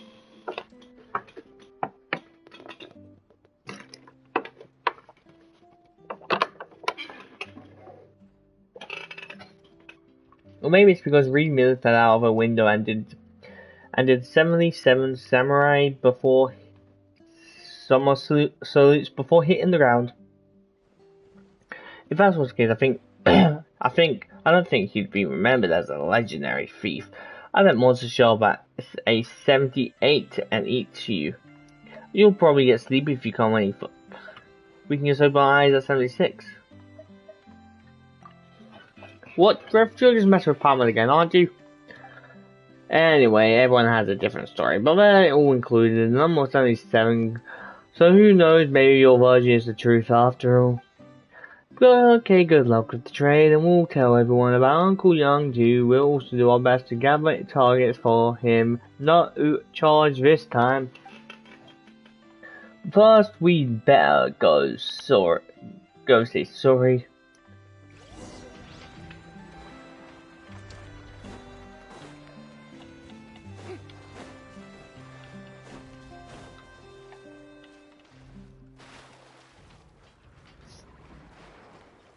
Or maybe it's because Reed Miller fell out of a window and did 77 samurai before summer salutes before hitting the ground. If that was the case, I don't think he'd be remembered as a legendary thief. I bet more to show about a 78 and eat you. You'll probably get sleepy if you come any foot. We can just open our eyes at 76. What? Griff, you're just messing with Palmer again, aren't you? Anyway, everyone has a different story, but they're all included in number 77, so who knows, maybe your version is the truth after all. Okay, good luck with the trade, and we'll tell everyone about Uncle Young too. We'll also do our best to gather targets for him, not charge this time. First, we better go say sorry.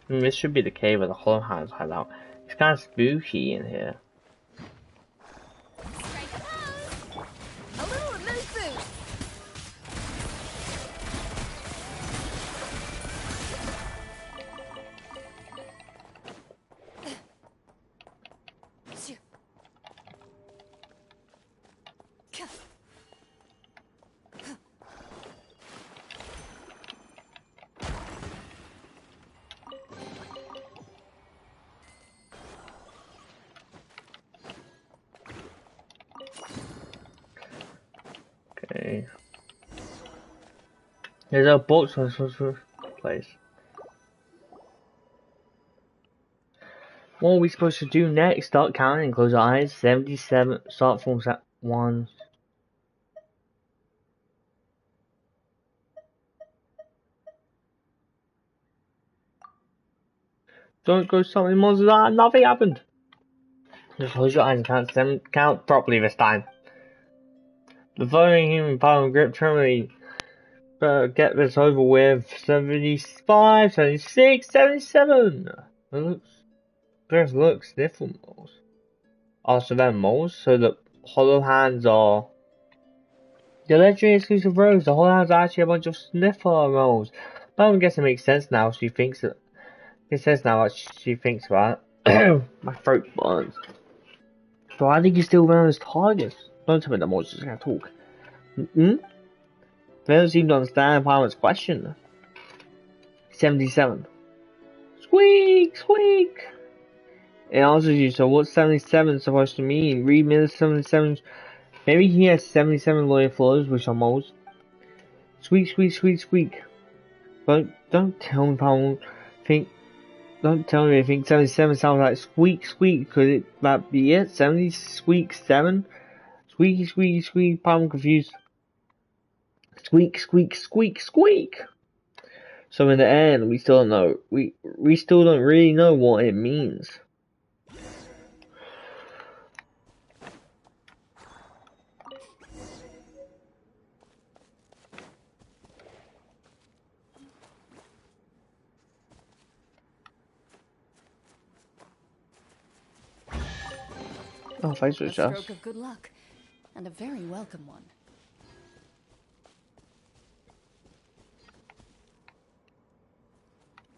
This should be the cave where the Hollow Hands hide out. It's kind of spooky in here. Okay. There's a box on some place. What are we supposed to do next? Start counting and close our eyes. 77. Start from 1. Don't go summoning monsters. Nothing happened. Just close your eyes and count properly this time. The following human power and grip terminally. Get this over with. 75, 76, 77. This looks different moles. Oh, so they're moles? So the Hollow Hands are the legendary exclusive rogues. The Hollow Hands are actually a bunch of sniffer moles. But I guess it makes sense now. She thinks it. It says now what she thinks about it. My throat burns. But I think you still run as targets. Don't tell me the moles just gonna talk. They don't seem to understand Palmer's question. 77. Squeak! Squeak! It answers you, so what's 77 supposed to mean? Read me the 77. Maybe he has 77 loyal followers, which are moles. Squeak, squeak, squeak, squeak. But don't tell me Palmer don't tell me they think 77 sounds like squeak, squeak. Could it that be it? 70 squeak 7? Squeaky, squeaky, squeak. Palmer confused. Squeak, squeak, squeak, squeak. So in the end, we still don't know. We still don't really know what it means. Oh, thanks for A stroke of good luck, and a very welcome one.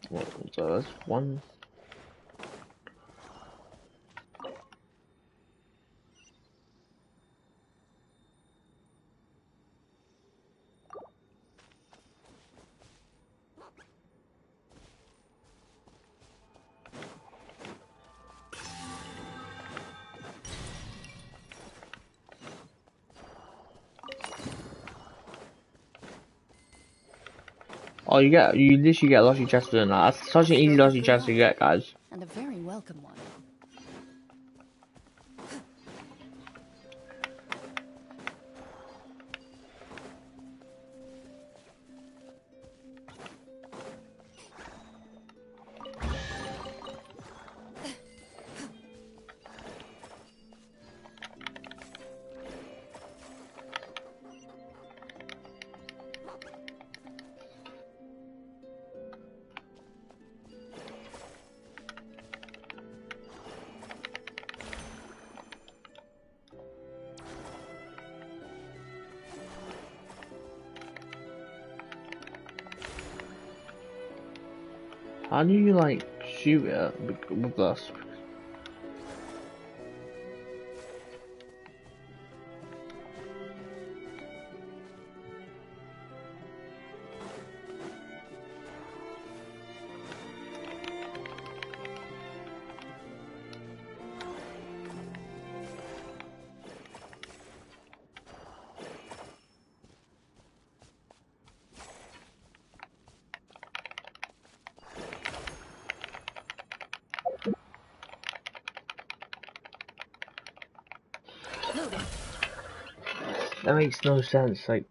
What was one? Oh, you literally get a lottery chest doing that. That's such an easy lottery chest to get, guys. And a very welcome one. How do you like shoot it with this? That makes no sense. Like,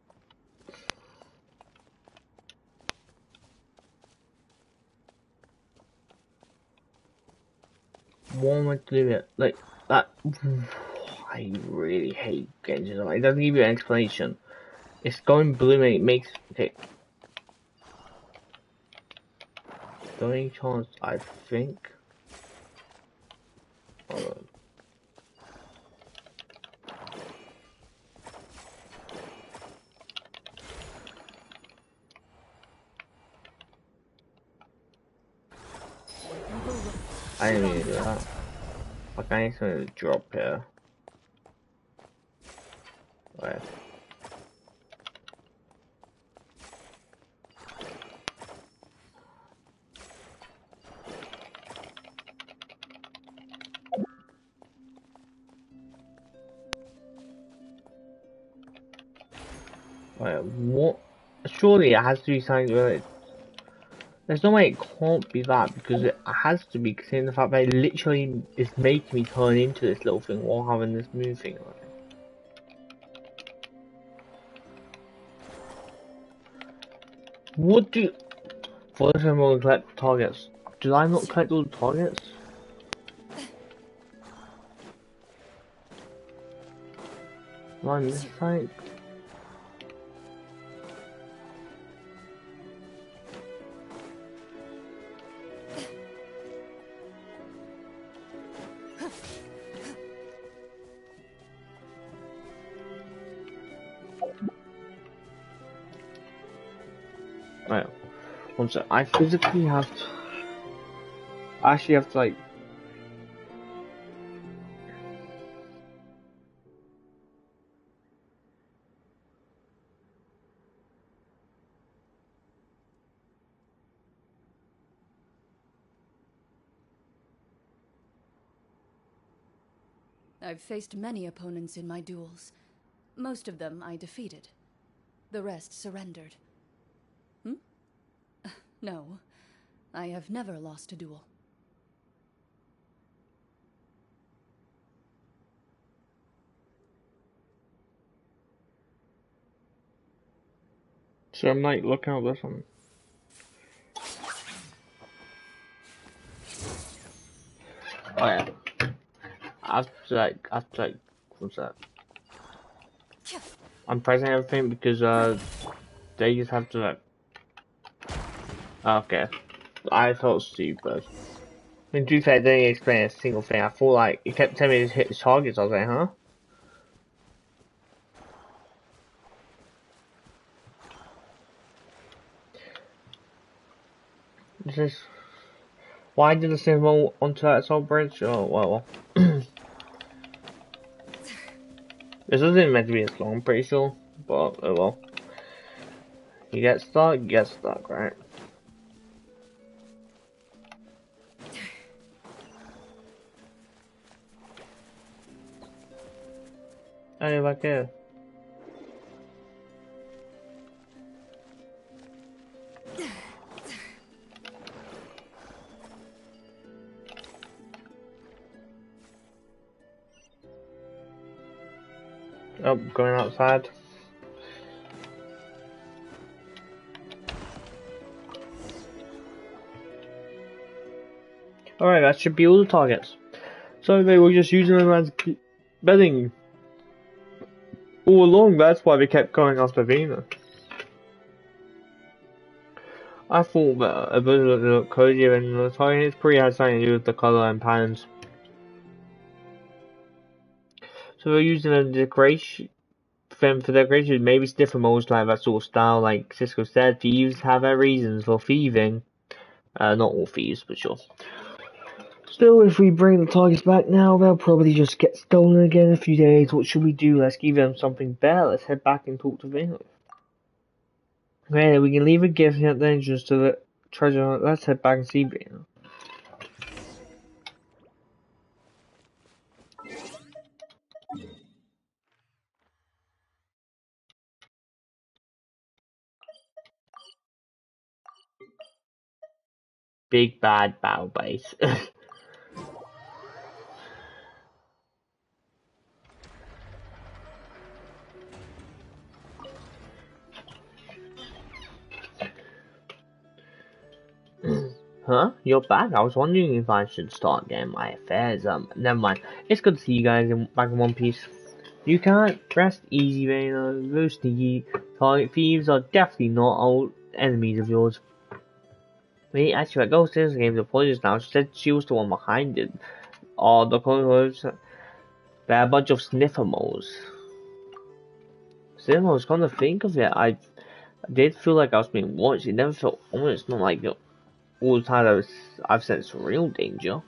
why am I doing it? Like that. I really hate Genshin. It doesn't give you an explanation. It's going blue and it makes okay. The only chance I think. Hold on. I didn't mean to do that. Like I need something to drop here. Right. Right, what? Surely it has to be something related. There's no way it can't be that because it has to be considering the fact that it literally is making me turn into this little thing while having this move thing on it. What do? First I'm going to collect targets. Did I not collect all the targets? Am I missing something? Right. One sec. I physically have to. I actually have to like. I've faced many opponents in my duels. Most of them I defeated. The rest surrendered. No, I have never lost a duel. So I'm like looking at this one. Oh yeah. I have to like, what's that? I'm pressing everything because they just have to like. Okay. I felt stupid. I mean, to be fair, they didn't explain a single thing. I thought like it kept telling me to hit the targets. I was like, huh? This is why did the same roll onto that assault bridge? Oh well. This isn't meant to be as long, I'm pretty sure, but oh well. You get stuck, right? Hey, back here. Oh, going outside. Alright, that should be all the targets. So they were just using them as bedding all along. That's why they kept going after Venus. I thought that it would look cozier and the target probably had something to do with the color and patterns. So they're using a decoration. For decoration, maybe it's different modes like that sort of style. Like Cisco said, thieves have their reasons for thieving. Not all thieves, but sure. Still, if we bring the targets back now, they'll probably just get stolen again in a few days. What should we do? Let's give them something better. Let's head back and talk to Vino. Okay, we can leave a gift at the entrance to the treasure hunt. Let's head back and see Vino. Big bad battle base. Huh? You're back? I was wondering if I should start getting my affairs. Never mind. It's good to see you guys back in one piece. You can't rest easy, Vayner. Those sneaky target thieves are definitely not old enemies of yours. Wait, actually, I go upstairs and gave the apologies now. She said she was the one behind it. Oh, the colors. They're a bunch of sniffer moles. Sniffer moles, come to think of it, I did feel like I was being watched. It never felt honest, not like all the time I've sensed real danger.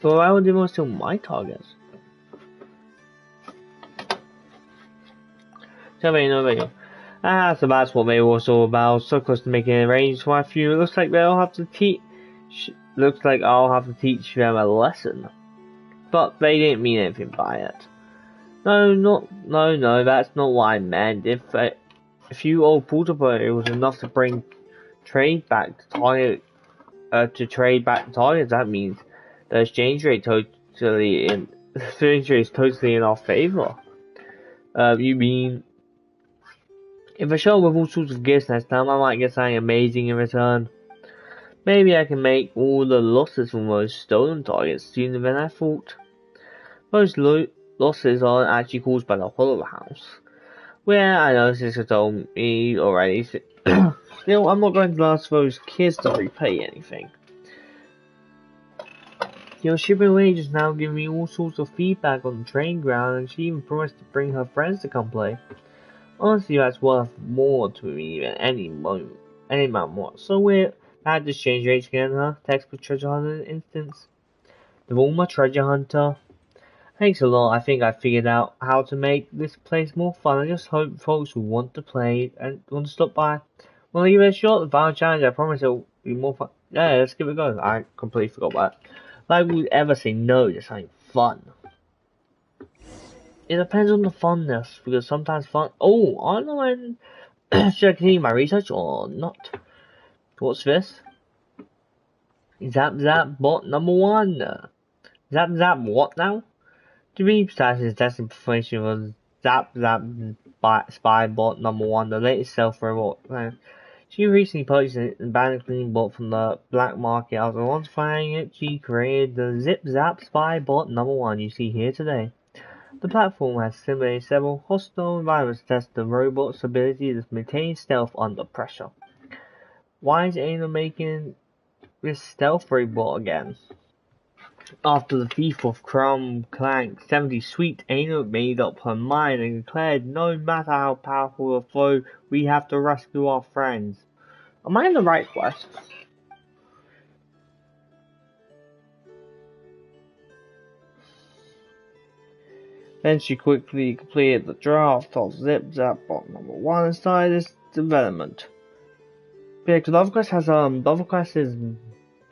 But why would they want to steal my targets? So there Ah, so that's what they were all about. So close to making an arrangement for my funeral. Looks like they'll have to teach. Looks like I'll have to teach them a lesson. But they didn't mean anything by it. No, that's not what I meant. If you old portable it was enough to bring trade back to target, that means the exchange rate is totally in our favor. You mean if I show up with all sorts of gifts next time, I might get something amazing in return. Maybe I can make all the losses from those stolen targets sooner than I thought. Those losses aren't actually caused by the Hollow House. Well, I know Sister told me already. Still, I'm not going to ask those kids to repay anything. Your shipping lady just now giving me all sorts of feedback on the train ground, and she even promised to bring her friends to come play. Honestly, that's worth more to me than any amount more. So we're at the exchange rates again, huh? Textbook treasure hunter instance. The Roma treasure hunter. Thanks a lot. I think I figured out how to make this place more fun. I just hope folks will want to play and want to stop by. Well, give it a shot. The final challenge. I promise it'll be more fun. Yeah, let's give it a go. I completely forgot about it. Like we would ever say no to something fun. It depends on the funness, because sometimes fun. Oh, I don't know when. Should I continue my research or not? What's this? Zap Zap bot number 1. Zap Zap what now? To be precise, is testing information for Zap Zap Spy bot number 1, the latest self-reward plan. She recently purchased an abandoned cleaning bot from the black market. After once finding it, she created the Zip Zap Spy bot number 1 you see here today. The platform has simulated several hostile environments to test the robot's ability to maintain stealth under pressure. Why is Aina making this stealth robot again? After the thief of Crumb Clank 70 Sweet, Aina made up her mind and declared no matter how powerful a foe, we have to rescue our friends. Am I in the right quest? Then she quickly completed the draft of Zip Zap bot number 1 and started its development. Yeah, because the other quest has, the other quest is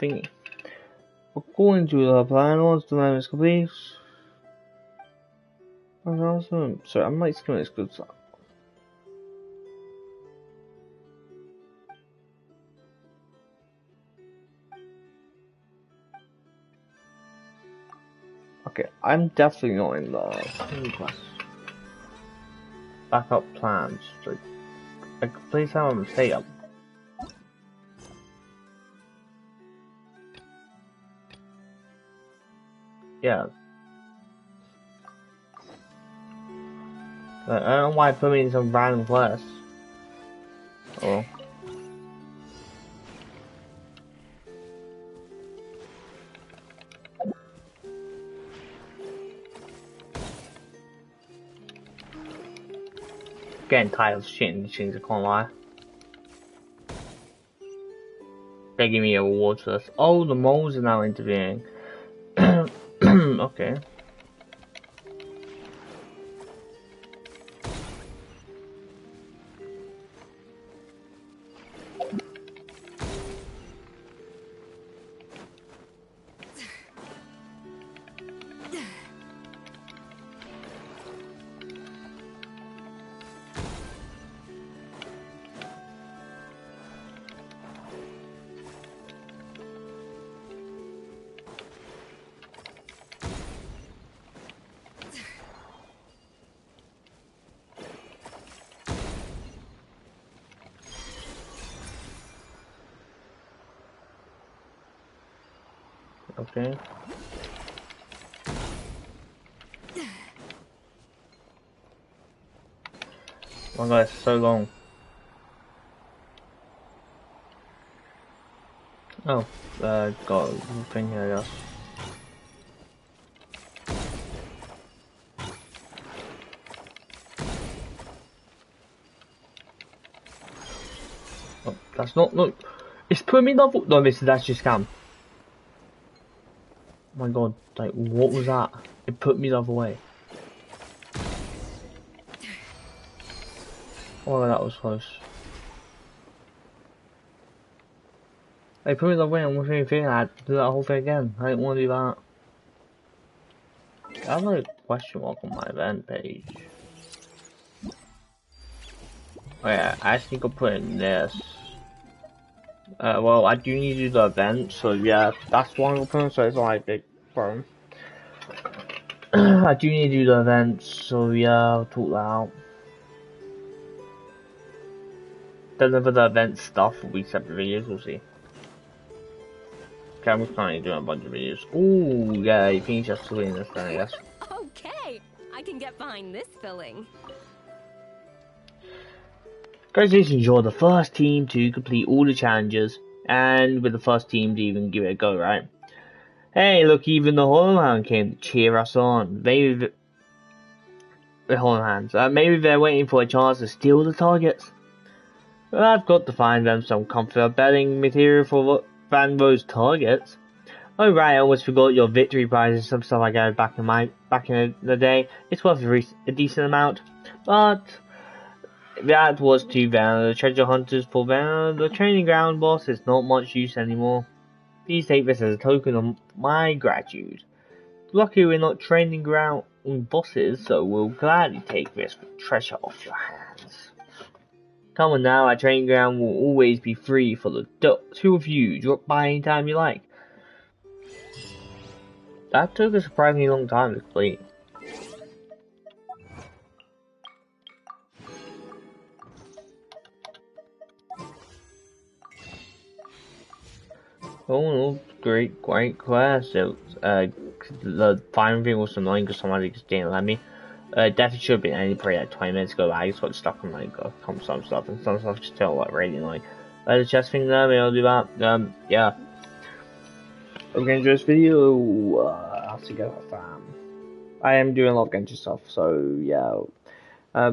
thingy. According to the plan, once the land is complete. Sorry, I might skim this good stuff. Okay, I'm definitely not in the quest. Backup plans. Like, please have a mistake up. Yeah. I don't know why I put me in some random quest. Oh. Getting tired of shitting these things, I can't lie. begging me a reward for this. Oh, the moles are now intervening. Okay. Okay. Oh my god, it's so long. Oh, got a thing here, I guess. Oh, that's not, look. It's putting me level. No, this is actually a scam. Oh my god, like, what was that? It put me the other way. Oh, that was close. They put me the other way, I'm wishing I had to do that whole thing again. I didn't want to do that. I have a question mark on my event page. Oh yeah, I actually could put in this. Well, I do need to do the event, so yeah, that's one open, so it's not like a big problem. I do need to do the event, so yeah, I'll talk that out. Deliver the event stuff will be separate videos, we'll see. Okay, I'm currently doing a bunch of videos. Ooh, yeah, you think just doing this then, I guess. Okay, I can get behind this filling. Congratulations, you're the first team to complete all the challenges, and with the first team to even give it a go, right? Hey, look, even the Hollow Hand came to cheer us on. Maybe the Hollow Hands. Maybe they're waiting for a chance to steal the targets. Well, I've got to find them some comfort betting material for fan those targets. Oh right, I almost forgot your victory prizes, some stuff I got back in the day. It's worth a decent amount, but that was too bad. The treasure hunters for the training ground boss is not much use anymore. Please take this as a token of my gratitude. Lucky we're not training ground bosses, so we'll gladly take this treasure off your hands. Come on now, our training ground will always be free for the two of you. Drop by anytime you like. That took a surprisingly long time to complete. Oh, great quest. The final thing was annoying because somebody just didn't let me. Definitely should have been any probably like 20 minutes ago, but I just got stuck on like some stuff, and some stuff just felt like really annoying. The chest thing there, maybe I'll do that. Yeah. Hope you enjoy this video. I'll see you guys next time. I am doing a lot of Genshin stuff, so yeah.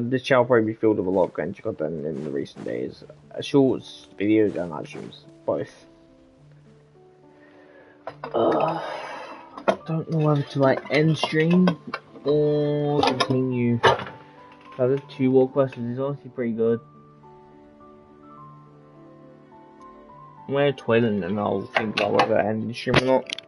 This channel will probably be filled with a lot of Genshin content in the recent days. Shorts, videos, and live streams, both. Don't know whether to like end stream or continue. The 2 more questions is honestly pretty good. I'm gonna toilet and then I'll think about whether I end the stream or not.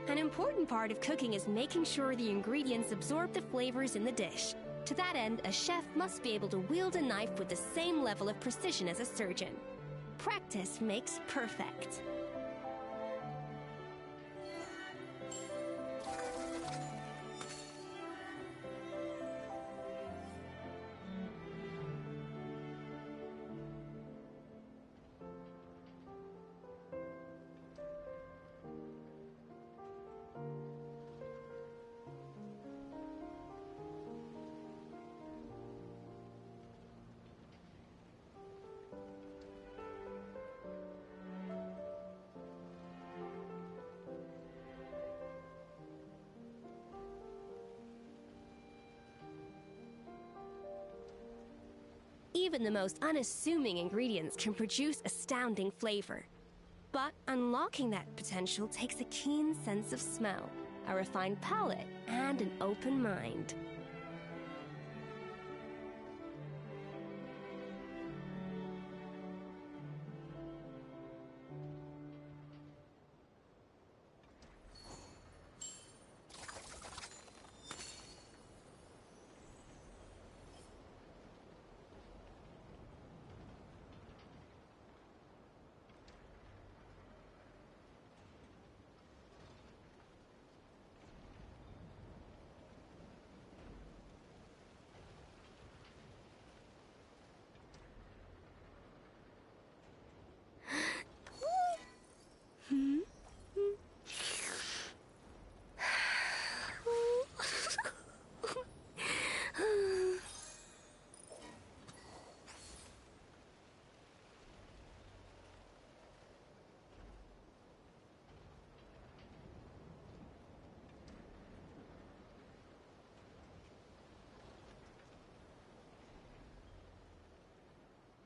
An important part of cooking is making sure the ingredients absorb the flavors in the dish. To that end, a chef must be able to wield a knife with the same level of precision as a surgeon. Practice makes perfect. even the most unassuming ingredients can produce astounding flavor. But unlocking that potential takes a keen sense of smell, a refined palate, and an open mind.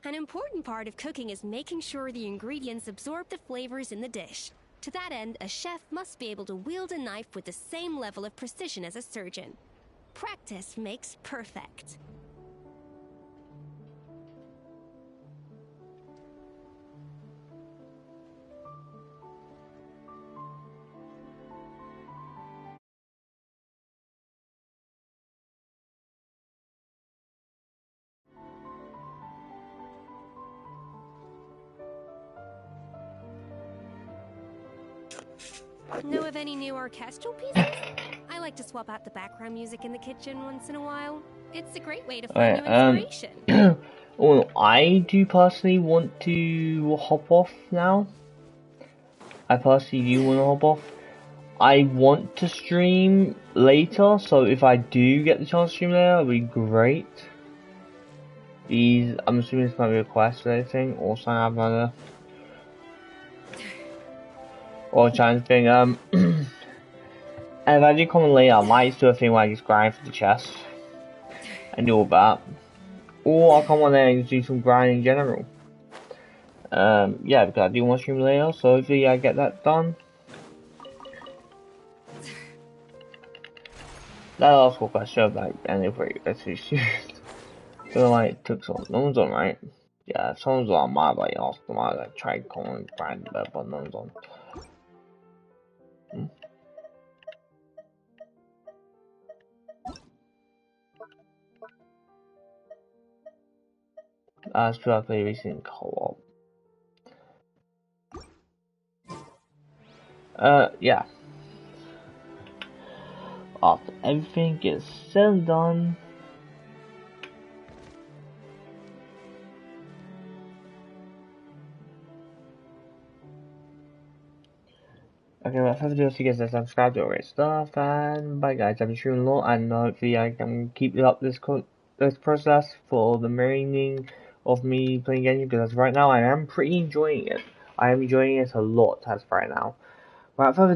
An important part of cooking is making sure the ingredients absorb the flavors in the dish. To that end, a chef must be able to wield a knife with the same level of precision as a surgeon. Practice makes perfect. Know of any new orchestral pieces? I like to swap out the background music in the kitchen once in a while. It's a great way to find new inspiration. Well, I do personally want to hop off now. I personally do want to hop off. I want to stream later, so if I do get the chance to stream later, it'll be great. I'm assuming this might be a quest or anything, or something like that. Or challenge thing. And if I do come later, I might do a thing where I just grind for the chest and do all that. Or I'll come on there and do some grind in general. Yeah, because I do want to stream later, so hopefully I get that done. That last question about anyway, that's too serious. Feel like it took so no one's on, right? Yeah, if someone's on my way, I'll like try calling and grind the but no one's on. I still have to play recent co-op. Yeah. After everything gets said and done. Okay, well, first video, so you guys subscribe to all right stuff, and bye guys, I've been streaming a lot, and hopefully I can keep up this process for the remaining of me playing Genshin, because right now I am pretty enjoying it. I am enjoying it a lot as right now. Without further ado,